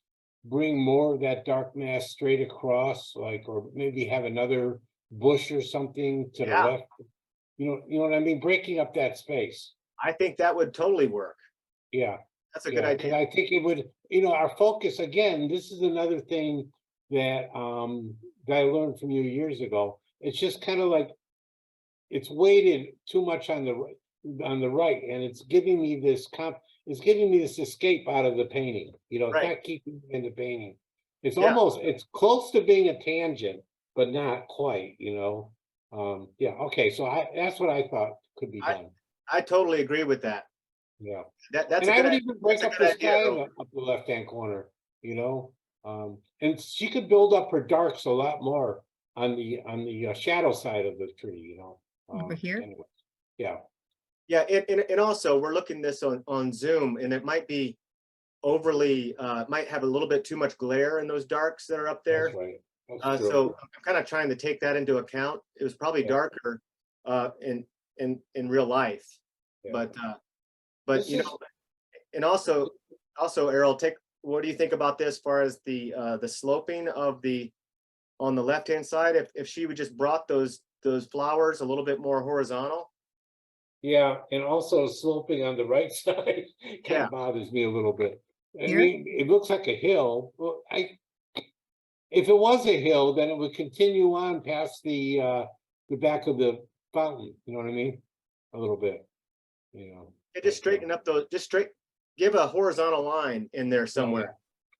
bring more of that dark mass straight across, like, or maybe have another bush or something to the Yeah. left? You know what I mean? Breaking up that space. I think that would totally work. Yeah. That's a good Yeah, because idea. I think it would, our focus, again, this is another thing that I learned from you years ago. It's just kind of like, it's weighted too much on the right, and it's giving me this escape out of the painting, it's Right. not keeping me in the painting. It's Yeah. it's close to being a tangent, but not quite, yeah, okay, so that's what I thought could be done, I totally agree with that. yeah. That's And a I good, would even break that's a up good the idea, sky Errol. up the left-hand corner, and she could build up her darks a lot more on the shadow side of the tree, Over here? anyway, yeah, Yeah, and also we're looking this on Zoom, and it might be overly, might have a little bit too much glare in those darks that are up there. that's right. That's true. So I'm kind of trying to take that into account. It was probably Yeah. darker in real life, Yeah. but This is- and also Errol, what do you think about this as far as the sloping of on the left hand side? If she would just brought those flowers a little bit more horizontal. Yeah, and also sloping on the right side kind Yeah. of bothers me a little bit. I Here? mean, it looks like a hill. Well, if it was a hill, then it would continue on past the back of the fountain, you know what I mean? A little bit, Yeah, just but, straighten up those, give a horizontal line in there somewhere.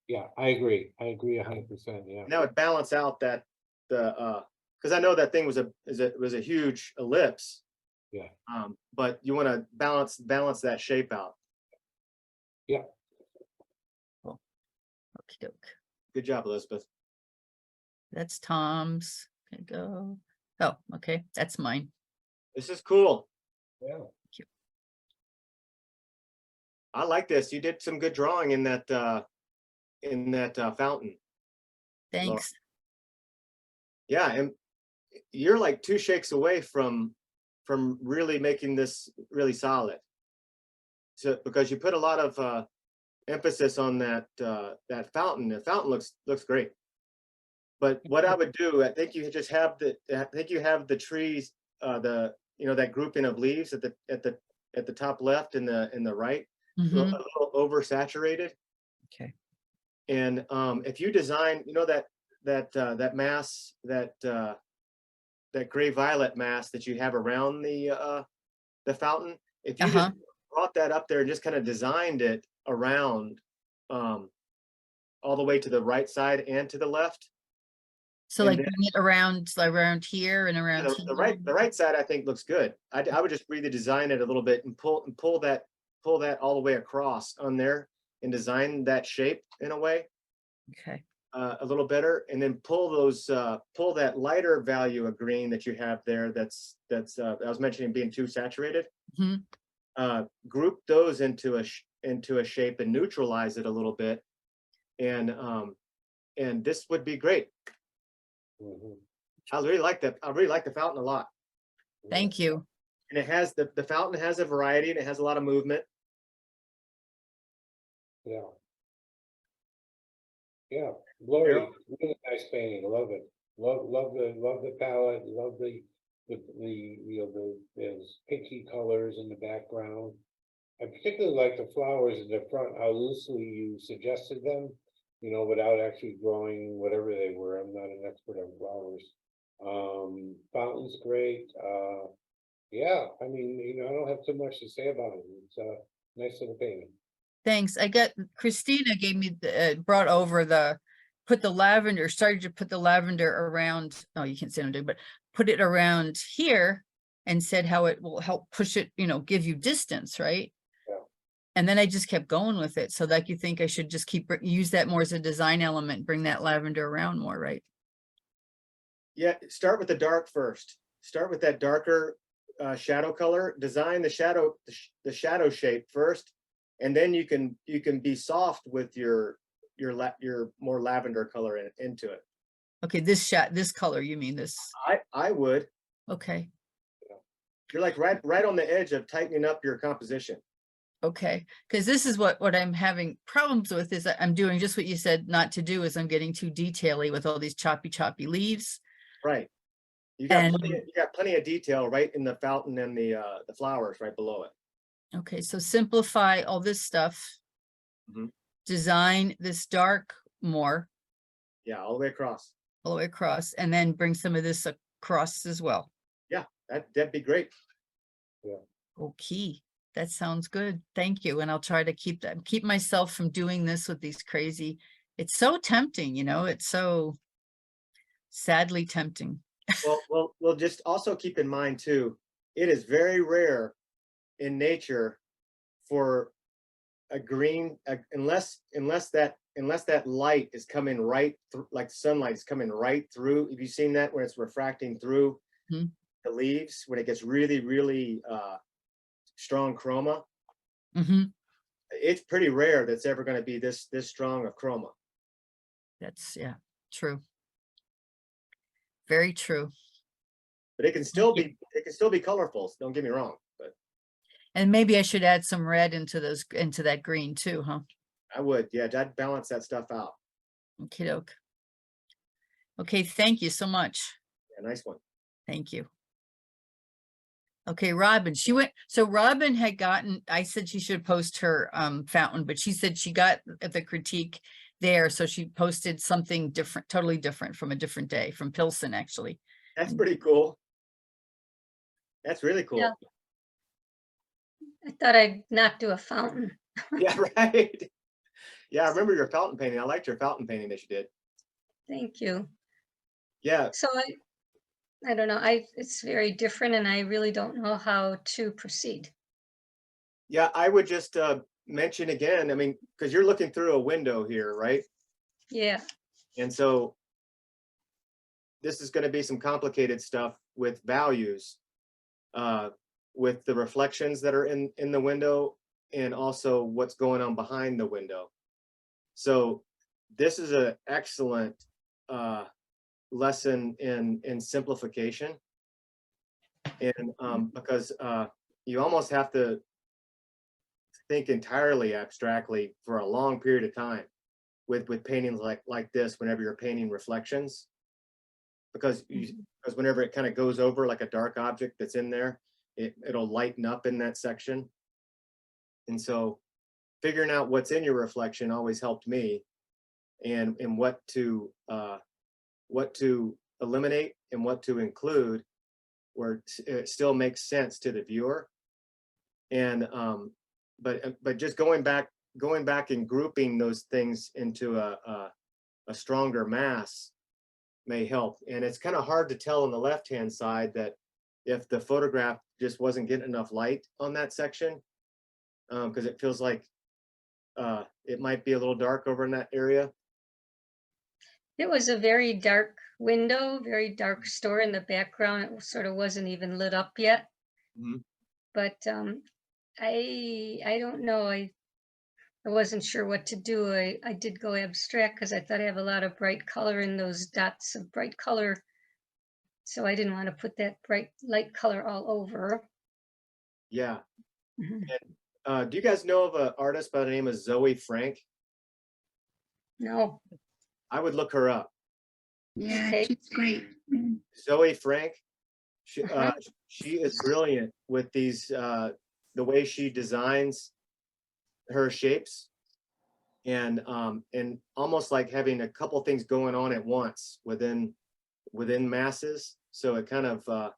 yeah, I agree. I agree 100%, yeah. And that would balance out because I know that thing was a huge ellipse. Yeah. But you want to balance that shape out. Okey doke. Good job, Elizabeth. That's Tom's. Okay, go. Oh, okay, that's mine. This is cool. Yeah. I like this. You did some good drawing in that fountain. Thanks. Yeah, and you're like 2 shakes away from really making this really solid. So because you put a lot of emphasis on that fountain. The fountain looks great. But what I would do, I think you just have the trees, that grouping of leaves at the top left and the right, a Mhm. little oversaturated. Okay. And if you design, that mass, that gray violet mass that you have around the fountain, if you just brought that up there and just kind of designed it around, all the way to the right side and to the left. So And like then- bring it around here and around The here. right side I think looks good. I would just redesign it a little bit and pull that all the way across on there and design that shape in a way Okay. a little better, and then pull that lighter value of green that you have there. That's I was mentioning being too saturated. Mhm. Group those into a shape and neutralize it a little bit, and this would be great. Mhm. I really like that. I really like the fountain a lot. Thank you. And it has the fountain has a variety and it has a lot of movement. Yeah. Yeah, Lori, really nice painting. I love it. Love the palette. Love the those pinky colors in the background. I particularly like the flowers in the front, how loosely you suggested them, without actually drawing whatever they were. I'm not an expert on flowers. Fountain's great. Yeah, I mean, I don't have too much to say about it. It's a nice little painting. Thanks. Christina gave me brought over started to put the lavender around, oh, you can't see what I'm doing, but put it around here and said how it will help push it, give you distance, right? Yeah. And then I just kept going with it. So like you think I should just use that more as a design element, bring that lavender around more, right? Yeah, start with the dark first. Start with that darker shadow color, design the shadow shape first, and then you can be soft with your more lavender color into it. Okay, this color, you mean this? I would. Okay, You're like right on the edge of tightening up your composition. okay, because this is what I'm having problems with, is that I'm doing just what you said not to do, is I'm getting too detaily with all these choppy leaves. Right. You And- got plenty of detail right in the fountain and the flowers right below it. Okay, so simplify all this stuff. Mhm. Design this dark more Yeah, all the way across. all the way across, and then bring some of this across as well. Yeah, that'd be great. Okay, that sounds good. Thank you. And I'll try to keep myself from doing this with these crazy, it's so tempting, it's so sadly tempting. Well, just also keep in mind too, it is very rare in nature for a green, unless that light is coming right through, like sunlight is coming right through. Have you seen that when it's refracting through Mhm. the leaves, when it gets really strong chroma? Mhm. It's pretty rare that's ever going to be this strong of chroma. That's, yeah, true. Very true. But it can still be colorful. Don't get me wrong, but And maybe I should add some red into that green too, huh? I would, yeah, I'd balance that stuff out. Okey doke. Okay, thank you so much. Yeah, nice one. Thank you. Okay, Robin, so Robin had gotten, I said she should post her fountain, but she said she got the critique there. So she posted something different, totally different from a different day, from Pilsen, actually. That's pretty cool. That's really cool. Yeah. I thought I'd not do a fountain. Yeah, right. Yeah, I remember your fountain painting. I liked your fountain painting that you did. Thank you. Yeah, So I don't know, it's very different and I really don't know how to proceed. yeah, I would just mention again, I mean, because you're looking through a window here, right? Yeah, And so this is going to be some complicated stuff with values, with the reflections that are in the window, and also what's going on behind the window. So this is an excellent lesson in simplification, and because you almost have to think entirely abstractly for a long period of time with paintings like this, whenever you're painting reflections, because whenever it kind of goes over like a dark object that's in there, it'll lighten up in that section. And so figuring out what's in your reflection always helped me, and what to eliminate and what to include where it still makes sense to the viewer. And but just going back and grouping those things into a stronger mass may help. And it's kind of hard to tell on the left hand side that if the photograph just wasn't getting enough light on that section, because it feels like it might be a little dark over in that area. it was a very dark window, very dark store in the background. It sort of wasn't even lit up yet. Mhm. But I don't know. I wasn't sure what to do. I did go abstract because I thought I have a lot of bright color in those dots of bright color. So I didn't want to put that bright light color all over. Yeah. Mhm. And do you guys know of an artist by the name of Zoe Frank? No, I would look her up. Yeah, Okay. she's great. Zoe Frank. Uh-huh. She is brilliant with these the way she designs her shapes, and almost like having a couple things going on at once within masses. So it kind of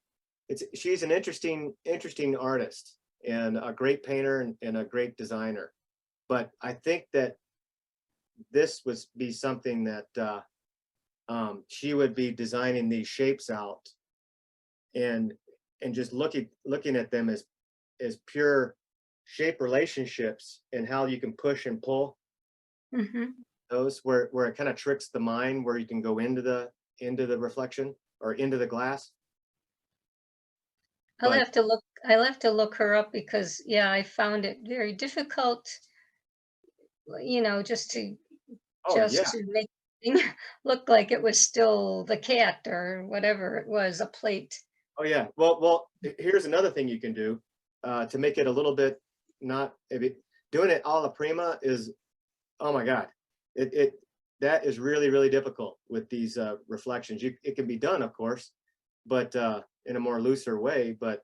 she's an interesting artist and a great painter and a great designer. But I think that this would be something that she would be designing these shapes out and just looking at them as pure shape relationships, and how you can push and pull Mhm. those where it kind of tricks the mind, where you can go into the reflection or into the glass. I'll But- have to look her up because, yeah, I found it very difficult, just to Oh, yeah. just to make it look like it was still the cat or whatever it was, a plate. Oh, yeah. Well, here's another thing you can do to make it a little bit not, doing it a la prima is, oh my God. That is really, really difficult with these reflections. It can be done, of course, but in a more looser way. But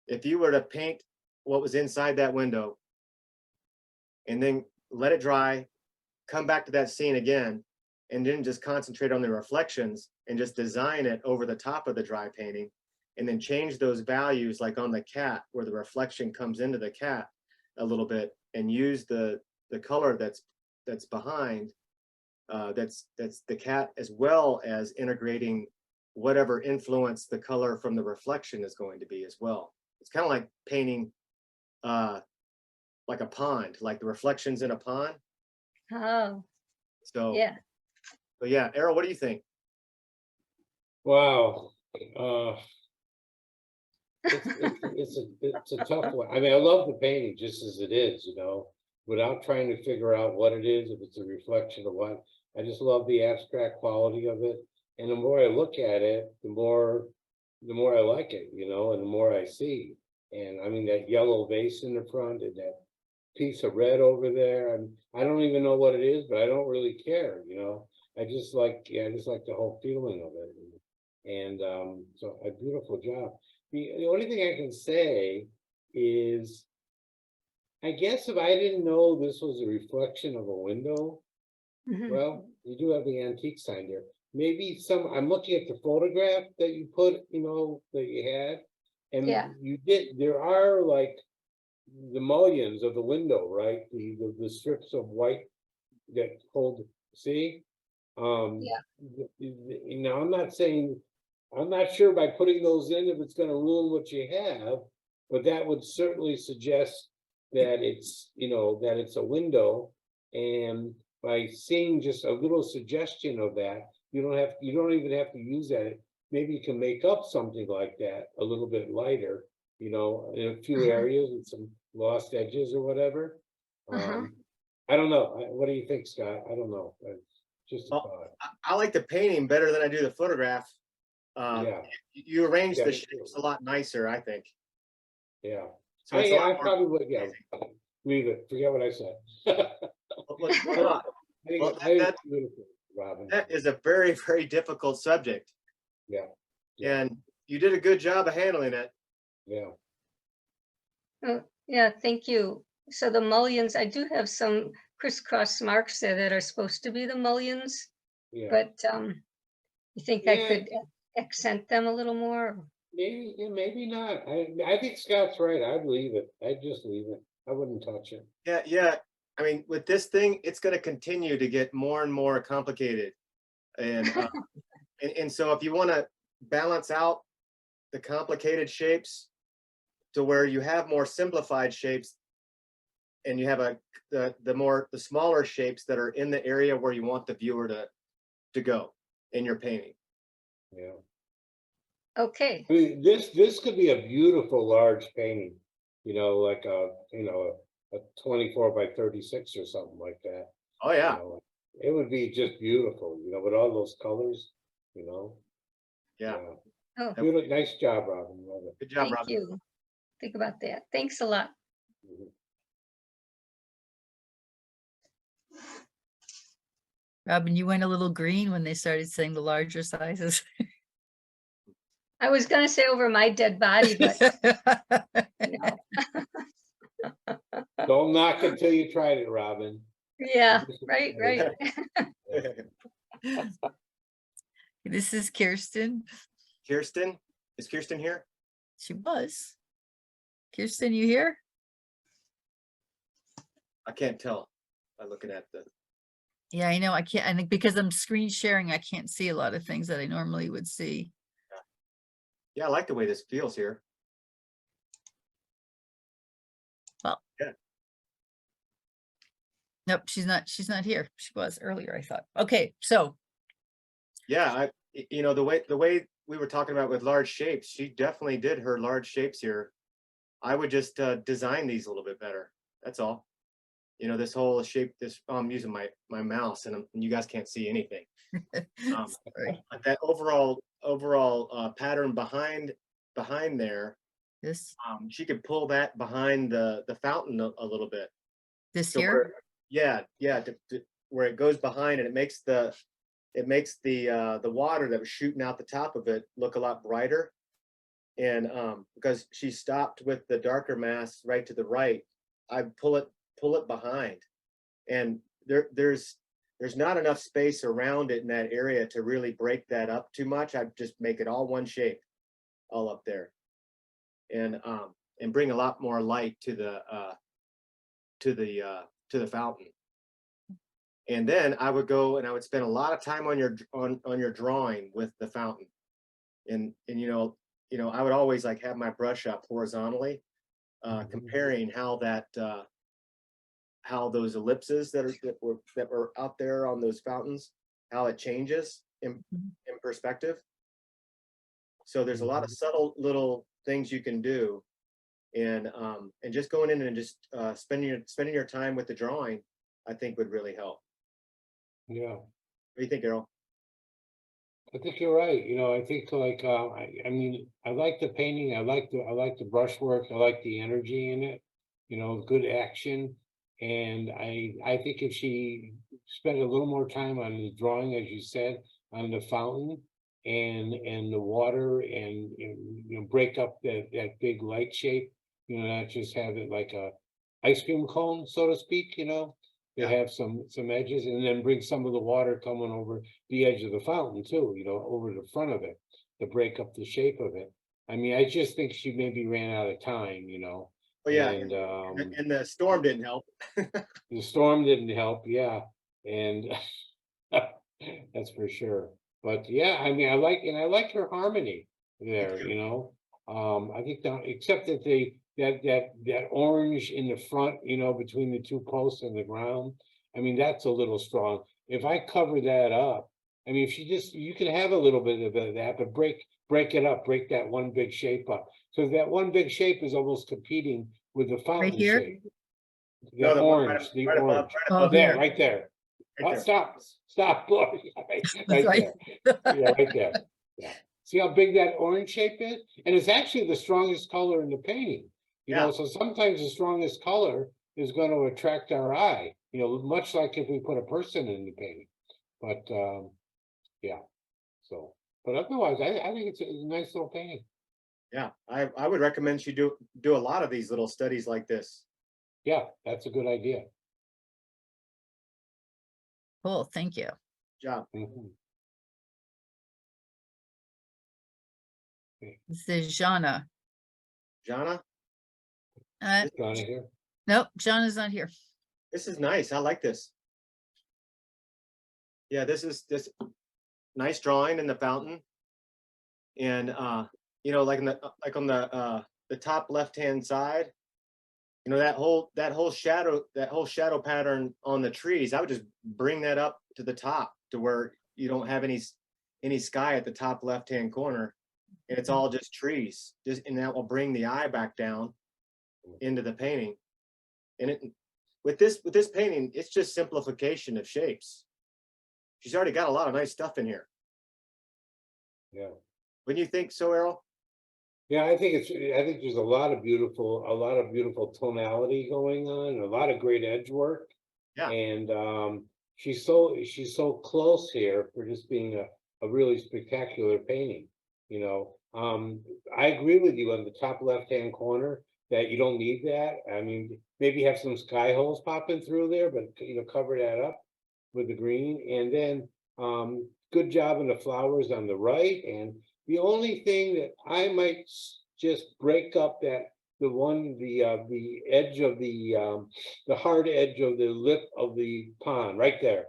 if you were to paint what was inside that window and then let it dry, come back to that scene again, and then just concentrate on the reflections and just design it over the top of the dry painting, and then change those values, like on the cat where the reflection comes into the cat a little bit, and use the color that's behind, that's the cat, as well as integrating whatever influence the color from the reflection is going to be as well. It's kind of like painting like a pond, like the reflections in a pond. Oh, So yeah. Errol, what do you think? Wow. It's a tough one. I mean, I love the painting just as it is, without trying to figure out what it is, if it's a reflection of what. I just love the abstract quality of it. And the more I look at it, the more I like it, and the more I see. And I mean, that yellow vase in the front and that piece of red over there. And I don't even know what it is, but I don't really care, I just like the whole feeling of it. And so a beautiful job. The only thing I can say is, I guess if I didn't know this was a reflection of a window, Mhm. well, you do have the antique sign there. Maybe I'm looking at the photograph that you put, that you had. And Yeah. there are like the mullions of the window, right? The strips of white that hold, see? Yeah. I'm not sure by putting those in if it's gonna ruin what you have, but that would certainly suggest that it's a window. And by seeing just a little suggestion of that, you don't even have to use that. Maybe you can make up something like that a little bit lighter, in a few areas with some lost edges or whatever. Uh-huh. I don't know. What do you think, Scott? I don't know. Just a Well, thought. I like the painting better than I do the photograph. Yeah, You arrange Yeah, the me too. shapes a lot nicer, I think. yeah. So it's a lot I more probably would, yeah. Leave it. Forget what I said. Well, well, Well, It's beautiful, Robin. that is a very, very difficult subject, Yeah, and you did a good job of handling it. yeah. Oh, yeah, thank you. So the mullions, I do have some crisscross marks there that are supposed to be the mullions, Yeah, but you think I Yeah. could accent them a little more? maybe, yeah, maybe not. I think Scott's right. I'd leave it. I'd just leave it. I wouldn't touch it. Yeah. I mean, with this thing, it's going to continue to get more and more complicated, and and so if you want to balance out the complicated shapes to where you have more simplified shapes, and you have the smaller shapes that are in the area where you want the viewer to go in your painting. Yeah. Okay, I mean, this could be a beautiful large painting, like a 24 by 36 or something like that. Oh yeah. It would be just beautiful, with all those colors, Yeah. oh, Nice job, Robin. Love it. Good job, thank Robin. you. Think about that. Thanks a lot. Mhm. Robin, you went a little green when they started saying the larger sizes. I was gonna say over my dead body, but no. Don't knock until you tried it, Robin. Yeah, right. This is Kirsten. Kirsten, is Kirsten here? She was. Kirsten, you here? I can't tell by looking at the. Yeah, I know. I can't, I think because I'm screen sharing, I can't see a lot of things that I normally would see. Yeah, I like the way this feels here. Nope, she's not here. She was earlier, I thought. Okay, so Yeah, the way we were talking about with large shapes, she definitely did her large shapes here. I would just design these a little bit better. That's all. You know, this whole shape, I'm using my mouse and you guys can't see anything. Sorry. But that overall pattern behind there, This, she could pull that behind the fountain a little bit. this So here, where, yeah, where it goes behind and it makes the water that was shooting out the top of it look a lot brighter. And because she stopped with the darker mass right to the right, I pull it behind, and there's not enough space around it in that area to really break that up too much. I just make it all one shape, all up there, and bring a lot more light to the fountain. And then I would go and I would spend a lot of time on your drawing with the fountain, and you know I would always like have my brush up horizontally, comparing how those ellipses that were out there on those fountains, how it changes in perspective. So there's a lot of subtle little things you can do, and just going in and just spending your time with the drawing, I think would really help. Yeah. What do you think, Errol? I think you're right. You know, I think like I mean, I like the painting. I like the brushwork. I like the energy in it. You know, good action. And I think if she spent a little more time on the drawing, as you said, on the fountain and the water, and you know, break up that big light shape. You know, not just have it like a ice cream cone, so to speak. You know, to have some edges, and then bring some of the water coming over the edge of the fountain too, you know, over the front of it to break up the shape of it. I mean, I just think she maybe ran out of time, you know. Oh yeah, And and the storm didn't help. the storm didn't help, yeah. And that's for sure. But yeah, I mean, I like her harmony there, you know. I think except that that orange in the front, you know, between the two posts and the ground. I mean, that's a little strong. If I cover that up, I mean, if you can have a little bit of that, but break it up, break that one big shape up. So that one big shape is almost competing with the fountain here? shape. The No, orange, the right above, orange. Oh, There, here. right there. Right there. Stop, Lord. Right That's there. Yeah, right there. Yeah. See how big that orange shape is? And it's actually the strongest color in the painting. You know, so sometimes the strongest color is going to attract our eye, you know, much like if we put a person in the painting. But yeah. So, but otherwise, I think it's a nice little painting. Yeah, I would recommend you do a lot of these little studies like this. Yeah, that's a good idea. Cool, thank you. Job. Mhm. This is Jana. Jana, Donna here. Nope, Jana's not here. this is nice. I like this. Yeah, this nice drawing in the fountain. And you know, like on the top left-hand side, you know, that whole shadow pattern on the trees, I would just bring that up to the top to where you don't have any sky at the top left-hand corner, and it's all just trees. And that will bring the eye back down into the painting. And with this painting, it's just simplification of shapes. She's already got a lot of nice stuff in here. Yeah. Wouldn't you think so, Errol? Yeah, I think there's a lot of beautiful tonality going on, a lot of great edge work. Yeah. And she's so close here for just being a really spectacular painting, you know. I agree with you on the top left-hand corner that you don't need that. I mean, maybe have some sky holes popping through there, but you know, cover that up with the green. And then good job on the flowers on the right. And the only thing that I might just break up the edge of the hard edge of the lip of the pond right there.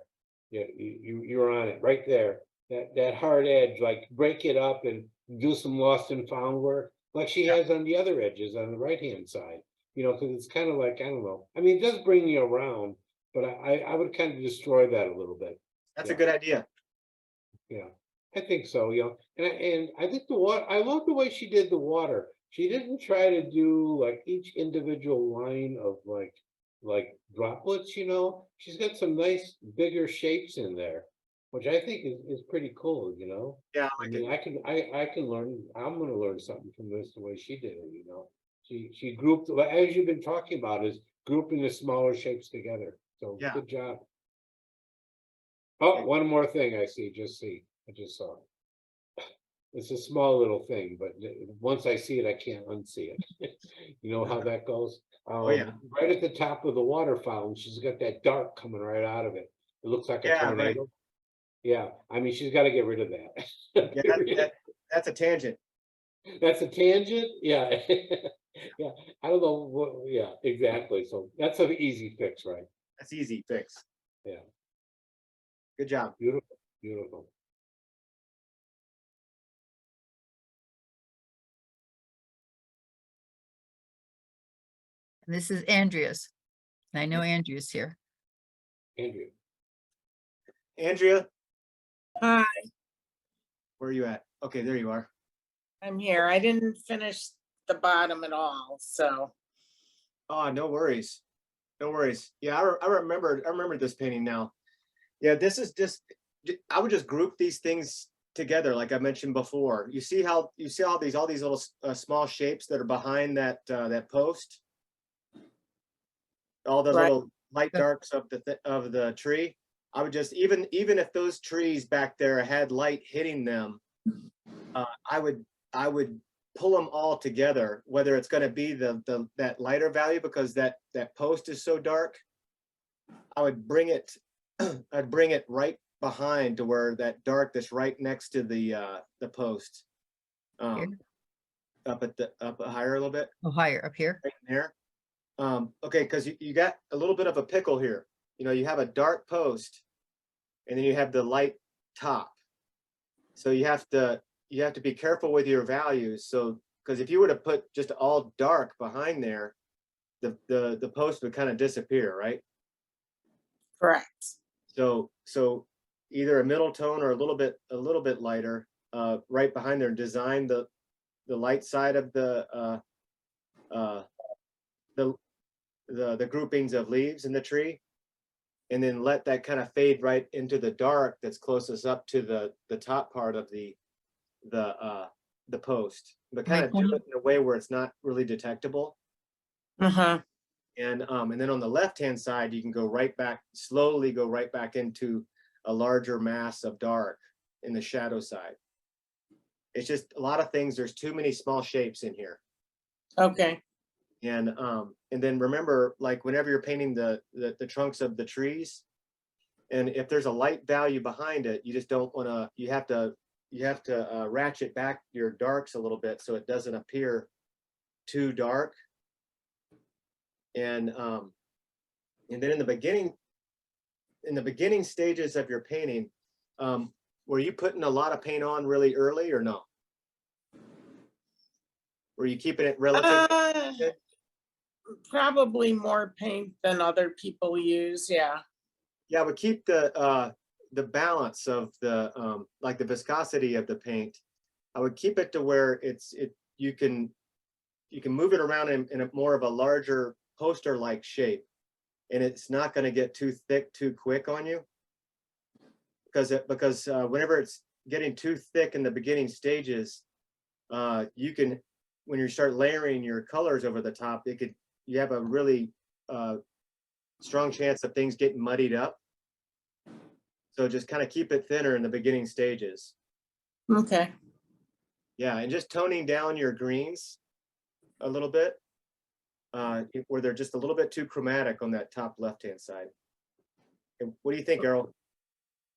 Yeah, you're on it right there. That hard edge, like break it up and do some lost and found work like she has on the other edges on the right-hand side. You know, because it's kind of like, I don't know. I mean, it does bring you around, but I would kind of destroy that a little bit. That's a good idea. Yeah. I think so, you know, and I think the water, I love the way she did the water. She didn't try to do like each individual line of like droplets, you know. She's got some nice bigger shapes in there, which I think is pretty cool, you know. Yeah, I I like mean, it. I can learn, I'm gonna learn something from this, the way she did it, you know. She grouped, like, as you've been talking about, is grouping the smaller shapes together. So Yeah. good job. Oh, one more thing I just saw. It's a small little thing, but once I see it, I can't unsee it. You know how that goes? yeah. Right at the top of the water fountain, she's got that dark coming right out of it. It looks like a Yeah, right. tornado. Yeah, I mean, she's got to get rid of that. Yeah, that's a tangent. That's a tangent, yeah. Yeah, I don't know what, yeah, exactly. So that's an easy fix, right? That's easy fix. Yeah, Good job. beautiful, beautiful. And this is Andrea's. I know Andrea's here. Andrew, Andrea, Hi, where are you at? Okay, there you are. I'm here. I didn't finish the bottom at all, so. Oh, no worries. No worries. Yeah, I remember this painting now. Yeah, this is just, I would just group these things together, like I mentioned before. You see all these little small shapes that are behind that post? All the Right. little light darks of the tree. I would just, even if those trees back there had light hitting them, I would pull them all together, whether it's going to be that lighter value because that post is so dark. I would bring it I'd bring it right behind to where that dark that's right next to the post. Here? Up higher a little bit, Oh, higher up here. right there. Okay, because you got a little bit of a pickle here. You know, you have a dark post and then you have the light top. So you have to be careful with your values. So, because if you were to put just all dark behind there, the post would kind of disappear, right? Correct. So either a middle tone or a little bit lighter, right behind there. Design the light side of the groupings of leaves in the tree, and then let that kind of fade right into the dark that's closest up to the top part of the post, but kind of do it in a way where it's not really detectable. Uh-huh. And then on the left-hand side, you can slowly go right back into a larger mass of dark in the shadow side. It's just a lot of things. There's too many small shapes in here. Okay. And then remember, like whenever you're painting the trunks of the trees, and if there's a light value behind it, you just don't want to. You have to ratchet back your darks a little bit so it doesn't appear too dark. And then in the beginning stages of your painting, were you putting a lot of paint on really early or no? Were you keeping it relatively? Probably more paint than other people use, yeah. Yeah, but keep the balance of the like the viscosity of the paint. I would keep it to where you can move it around in a more of a larger poster-like shape, and it's not going to get too thick too quick on you. Because whenever it's getting too thick in the beginning stages, you can, when you start layering your colors over the top, you have a really strong chance of things getting muddied up. So just kind of keep it thinner in the beginning stages. Okay. Yeah, and just toning down your greens a little bit, where they're just a little bit too chromatic on that top left-hand side. And what do you think, Errol?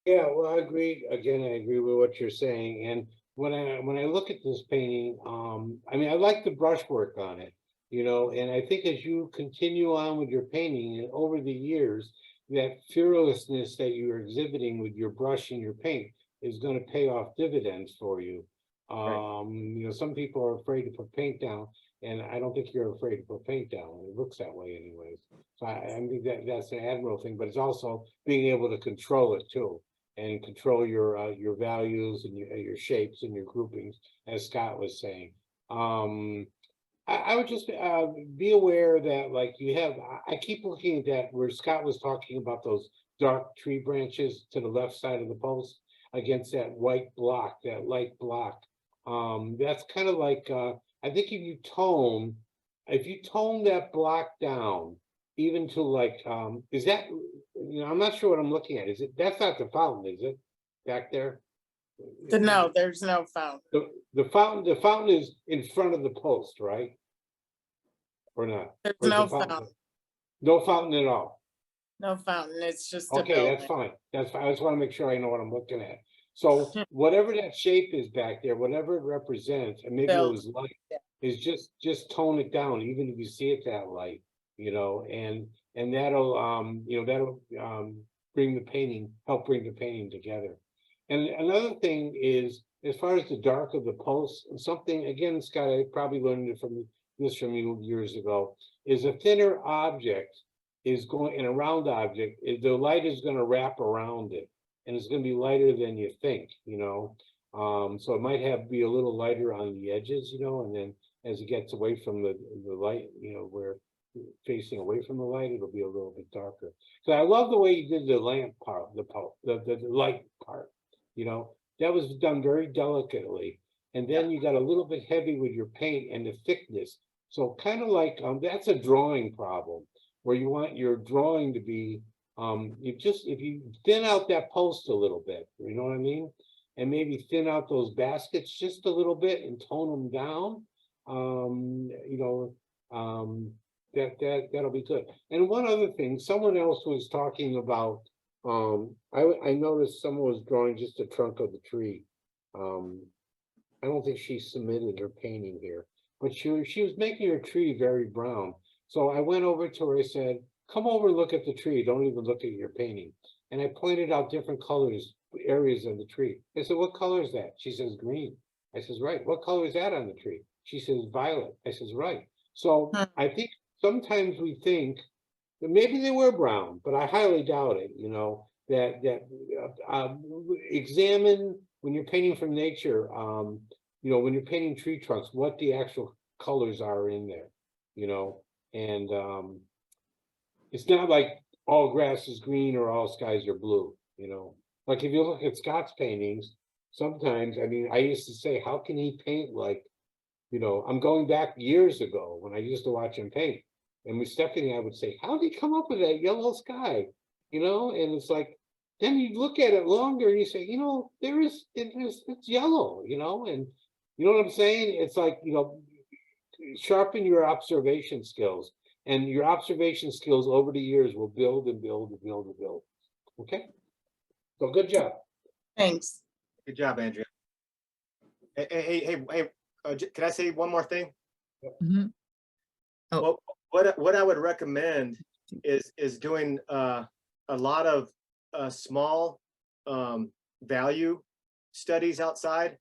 yeah, well, I agree. Again, I agree with what you're saying. And when I look at this painting, I mean, I like the brushwork on it, you know, and I think as you continue on with your painting and over the years, that fearlessness that you're exhibiting with your brush and your paint is going to pay off dividends for you. You know, some people are afraid to put paint down, and I don't think you're afraid to put paint down. It looks that way anyways. So I think that's an admirable thing, but it's also being able to control it too. and control your values and your shapes and your groupings, as Scott was saying. I would just be aware that like you have, I keep looking at that where Scott was talking about those dark tree branches to the left side of the post against that white block, that light block. That's kind of like, I think if you tone that block down, even to like, is that, I'm not sure what I'm looking at. That's not the fountain, is it? Back there? No, there's no fountain. The fountain is in front of the post, right? Or not? There's Or is no the fountain- fountain. No fountain at all. No fountain. It's just a Okay, that's building. fine. That's fine. I just want to make sure I know what I'm looking at. So whatever that shape is back there, whatever it represents, and maybe it Build. was light, Yeah. is just tone it down, even if you see it that light, and that'll bring the painting, help bring the painting together. And another thing is, as far as the dark of the post, something again, Scott, I probably learned it from you years ago, is a thinner object is going in a round object, the light is going to wrap around it, and it's going to be lighter than you think, so it might be a little lighter on the edges, and then as it gets away from the light, where facing away from the light, it'll be a little bit darker. So I love the way you did the lamp part, the light part, that was done very delicately. And then you got a little bit heavy with your paint and the thickness. So kind of like, that's a drawing problem where you want your drawing to be, if you thin out that post a little bit, you know what I mean? And maybe thin out those baskets just a little bit and tone them down, that'll be good. And one other thing, someone else was talking about, I noticed someone was drawing just the trunk of the tree. I don't think she submitted her painting here, but she was making her tree very brown. So I went over to her, I said, come over and look at the tree, don't even look at your painting. And I pointed out different colors, areas of the tree. I said, what color is that? She says, green. I says, right. What color is that on the tree? She says, violet. I says, right. So I think sometimes we think that maybe they were brown, but I highly doubt it, examine when you're painting from nature, when you're painting tree trunks, what the actual colors are in there, and it's not like all grass is green or all skies are blue, like if you look at Scott's paintings, sometimes, I used to say, how can he paint like, I'm going back years ago when I used to watch him paint, and with Stephanie, I would say, how did he come up with that yellow sky? And it's like, then you look at it longer and you say, it's yellow, and you know what I'm saying? It's like, sharpen your observation skills, and your observation skills over the years will build and build and build and build. Okay? So good job. Thanks. Good job, Andrea. Hey, can I say one more thing? Mhm. Oh. What I would recommend is doing a lot of small value studies outside,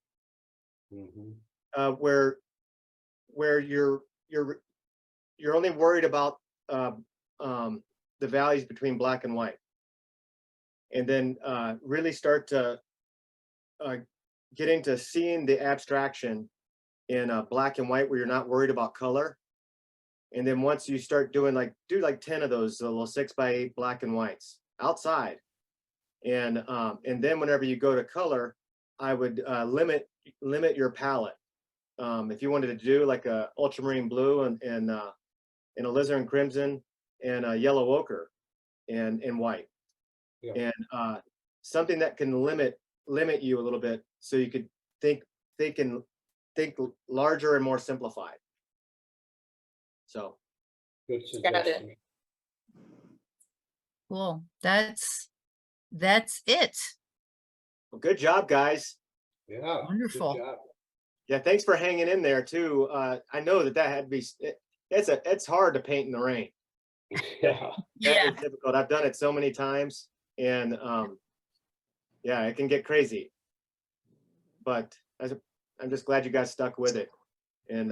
where you're only worried about the values between black and white, and then really start to get into seeing the abstraction in black and white, where you're not worried about color. And then once you start doing do like 10 of those little 6x8 black and whites outside, and then whenever you go to color, I would limit your palette. If you wanted to do like a ultramarine blue and a alizarin crimson and a yellow ochre and white, Yeah. and something that can limit you a little bit, so you could think larger and more simplified. So Good Got it. suggestion. Cool. That's it. well, good job, guys. Yeah. good Wonderful. job. Yeah, thanks for hanging in there too. I know that had to be it's hard to paint in the rain. Yeah. That is difficult. I've done it so many times, and yeah, it can get crazy. But I'm just glad you guys stuck with it, and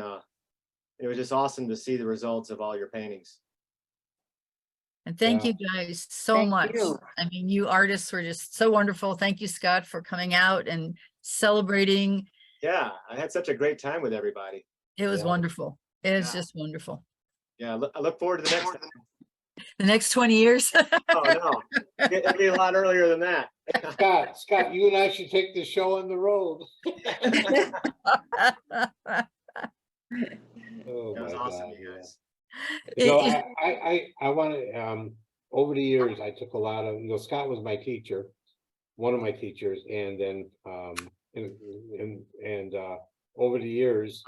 it was just awesome to see the results of all your paintings. And thank Yeah. you guys so Thank much. you. I mean, you artists were just so wonderful. Thank you, Scott, for coming out and celebrating. Yeah, I had such a great time with everybody. It was Yeah. wonderful. It's Yeah. just wonderful. Yeah, I look forward to the next time. The next 20 years. Oh, no, it'll be a lot earlier than that. Scott, you and I should take the show on the road. Oh, That was my awesome, God, you yeah. guys. So It- I want to, over the years, I took a lot of, Scott was my teacher, one of my teachers, and then, over the years,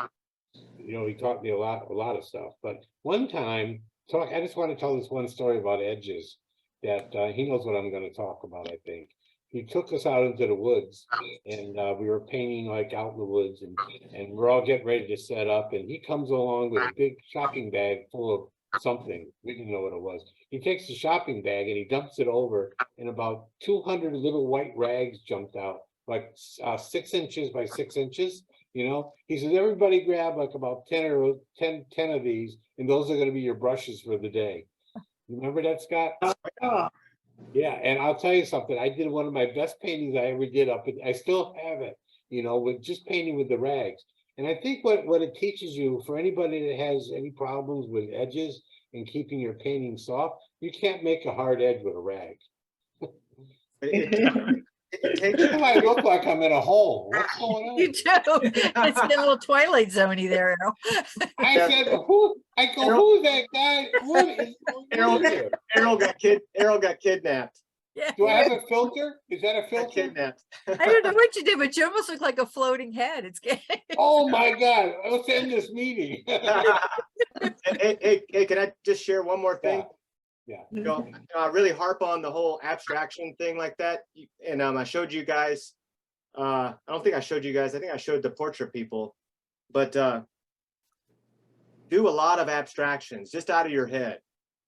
he taught me a lot of stuff, but one time, I just want to tell this one story about edges that, he knows what I'm going to talk about, I think. He took us out into the woods and, we were painting like out in the woods and we're all getting ready to set up and he comes along with a big shopping bag full of something. We didn't know what it was. He takes the shopping bag and he dumps it over and about 200 little white rags jumped out, like 6 inches by 6 inches. He says, everybody grab like about 10 of these, and those are going to be your brushes for the day. You remember that, Scott? Oh, Yeah, and I'll tell you something. I did one of my best paintings I ever did I still have it, with just painting with the rags. And I think what it teaches you, for anybody that has any problems with edges and keeping your painting soft, you can't make a hard edge with a rag. It takes Why do I look like I'm in a hole? What's going on? You do. It's getting a little Twilight Zone-y there, Errol. I said, who's that guy? What is going on here? Errol got kidnapped. Yeah. Do I have a filter? Is that a Got filter? kidnapped. I don't know what you did, but you almost look like a floating head. It's Oh my God, let's end this meeting. Hey, can I just share one more thing? Yeah. Really harp on the whole abstraction thing like that. And I showed you guys, I don't think I showed you guys, I think I showed the portrait people, but do a lot of abstractions just out of your head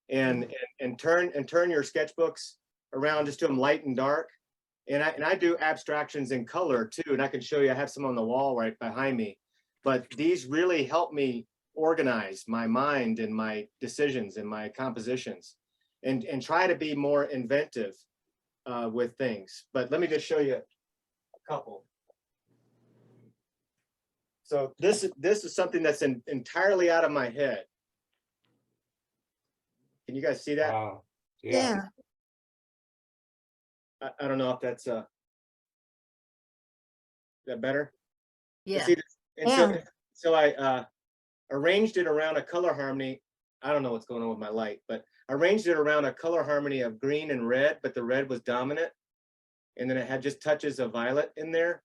and turn your sketchbooks around, just do them light and dark. And I do abstractions in color too, and I can show you, I have some on the wall right behind me, but these really help me organize my mind and my decisions and my compositions and try to be more inventive with things. But let me just show you a couple. So this is something that's entirely out of my head. Can you guys see that? Wow. Yeah. I don't know if that's that better. Yeah. See this? And Yeah. so I arranged it around a color harmony. I don't know what's going on with my light, but I arranged it around a color harmony of green and red, but the red was dominant. And then it had just touches of violet in there.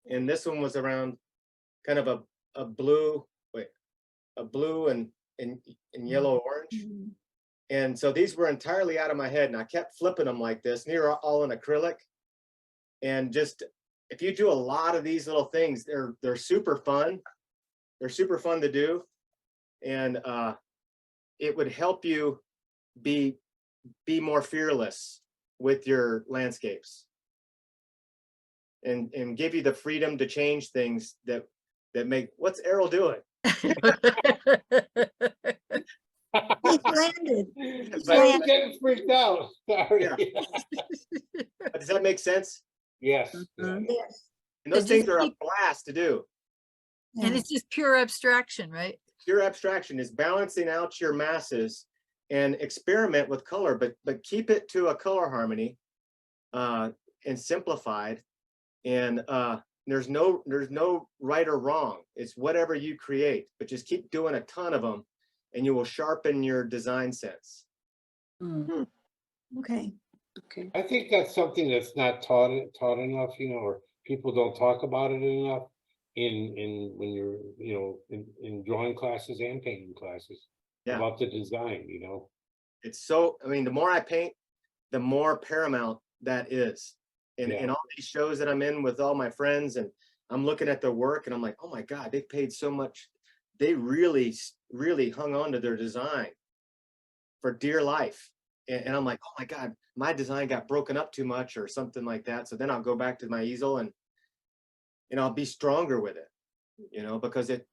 And this one was around kind of a blue and yellow orange. And so these were entirely out of my head, and I kept flipping them like this, and they were all in acrylic. And just, if you do a lot of these little things, they're super fun. They're super fun to do. And it would help you be more fearless with your landscapes and give you the freedom to change things that make, what's Errol doing? He's landed. I was getting freaked out. Sorry. Yeah. Does that make sense? Yes. Yes. And those So things just are a keep- blast to do. And Yeah. it's just pure abstraction, right? Pure abstraction is balancing out your masses and experiment with color, but keep it to a color harmony and simplified. And there's no right or wrong. It's whatever you create, but just keep doing a ton of them and you will sharpen your design sense. Okay. okay. I think that's something that's not taught enough, or people don't talk about it enough in when you're, in drawing classes and painting classes. Yeah. About the design, It's so, I mean, the more I paint, the more paramount that is. And Yeah. in all these shows that I'm in with all my friends, and I'm looking at their work and I'm like, oh my God, they paid so much. They really, really hung on to their design for dear life. And I'm like, oh my God, my design got broken up too much or something like that. So then I'll go back to my easel and I'll be stronger with it,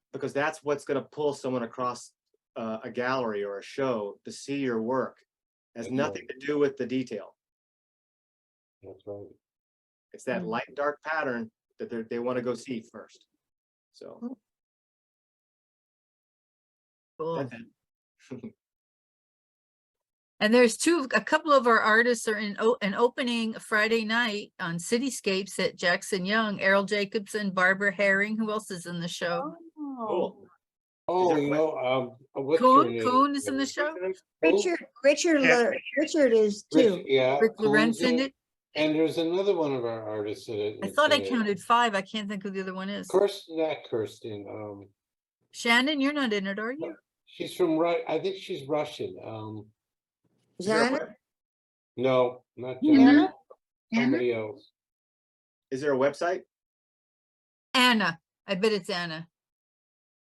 because that's what's going to pull someone across a gallery or a show to see your work. Has That's nothing to do with the detail. That's right. It's that Mm. light and dark pattern that they want to go see first. So Cool. that's it. And there's a couple of our artists are in an opening Friday night on Cityscapes at Jackson Young, Errol Jacobson, Barbara Herring. Who else is in the show? Cool. Oh, there a you know, what's her Coon, name? Coon is in the show. Who? Richard is too. Yeah. Rick Lorenz Coon's in in it. And there's another one of our artists that. I thought I counted 5. I can't think who the other one is. Kirsten, Shannon, you're not in it, are you? she's from I think she's Russian. Is there a Jana? web- No, not Anna? John, Anna? somebody else. Is there a website? Anna. I bet it's Anna.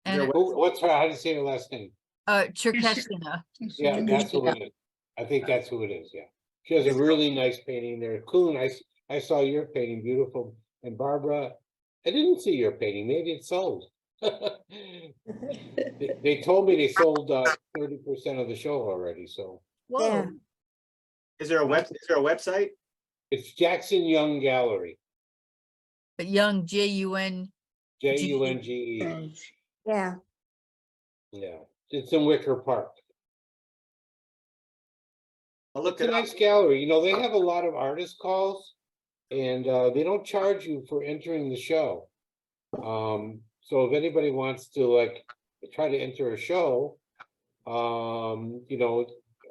Is there a Anna, What's her, how do you say her last name? Cherkeshina. Yeah, that's who it is. I think that's who it is, yeah. She has a really nice painting there. Coon, I saw your painting, beautiful. And Barbara, I didn't see your painting, maybe it sold. They told me they sold 30% of the show already, so. Yeah. Whoa. Is there a website? It's Jackson Young Gallery, But Young, Jun. Junge. Yeah. Yeah, it's in Wicker Park. I'll look It's a it up. nice gallery, you know, they have a lot of artist calls. And they don't charge you for entering the show. So if anybody wants to like try to enter a show, you know,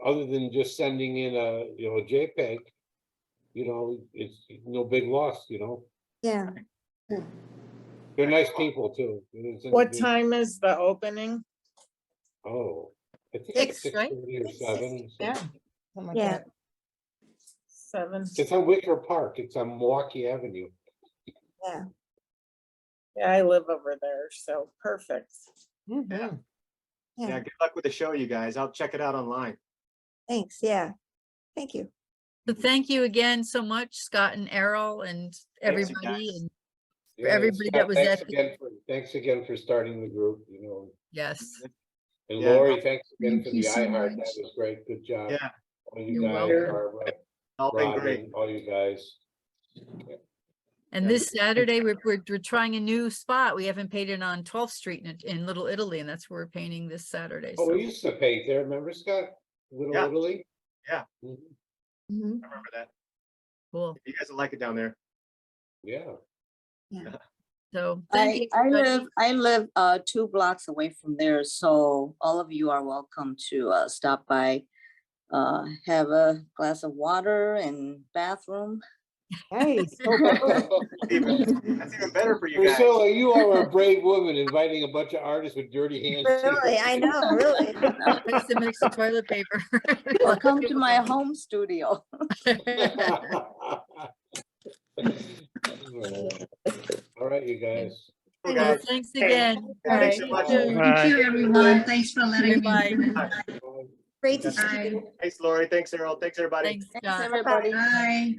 other than just sending in a JPEG, you know, it's no big loss, you know. Yeah. They're nice people too. What time is the opening? Oh, I think it's 6, right? 6:30 or 7. so- Yeah. something like Yeah. that. 7. It's on Wicker Park. It's on Milwaukee Avenue. Yeah. Yeah, I live over there, so perfect. Mhm. Yeah, Yeah. good luck with the show, you guys. I'll check it out online. Thanks. Yeah. Thank you. So thank you again so much, Scott and Errol and you, everybody guys. and Yeah, everybody that Scott, was thanks at the- again for starting the group, you know. yes. And Yeah. Lori, thanks again Thank for you the so iHeart. much. That was great. Good job. Yeah, All you You're guys, welcome. Barbara, all been great. Robin, all you guys. And Yeah. this Saturday, we're trying a new spot. We haven't painted on 12th Street in Little Italy, and that's where we're painting this Saturday. Oh, So we used to paint there, remember, Scott? Little Yeah. Italy? Yeah. Mhm. Mhm. I remember that. cool. You guys will like it down there. Yeah. So thank you. I everybody. live 2 blocks away from there, so all of you are welcome to stop by, have a glass of water and bathroom. Nice. That's even better for you guys. Priscilla, you are a brave woman inviting a bunch of artists with dirty hands. to your- Really, I know, really. Put some extra toilet paper. Well, come to my home studio. All right, you guys. Cool, Well, guys. thanks again. Thanks so much. Thank you. Thank you, everyone. Thanks for letting Bye. me. Great to see Bye. you. Thanks, Lori. Thanks, Errol. Thanks, everybody. Thanks, Thanks, Scott. everybody. Bye.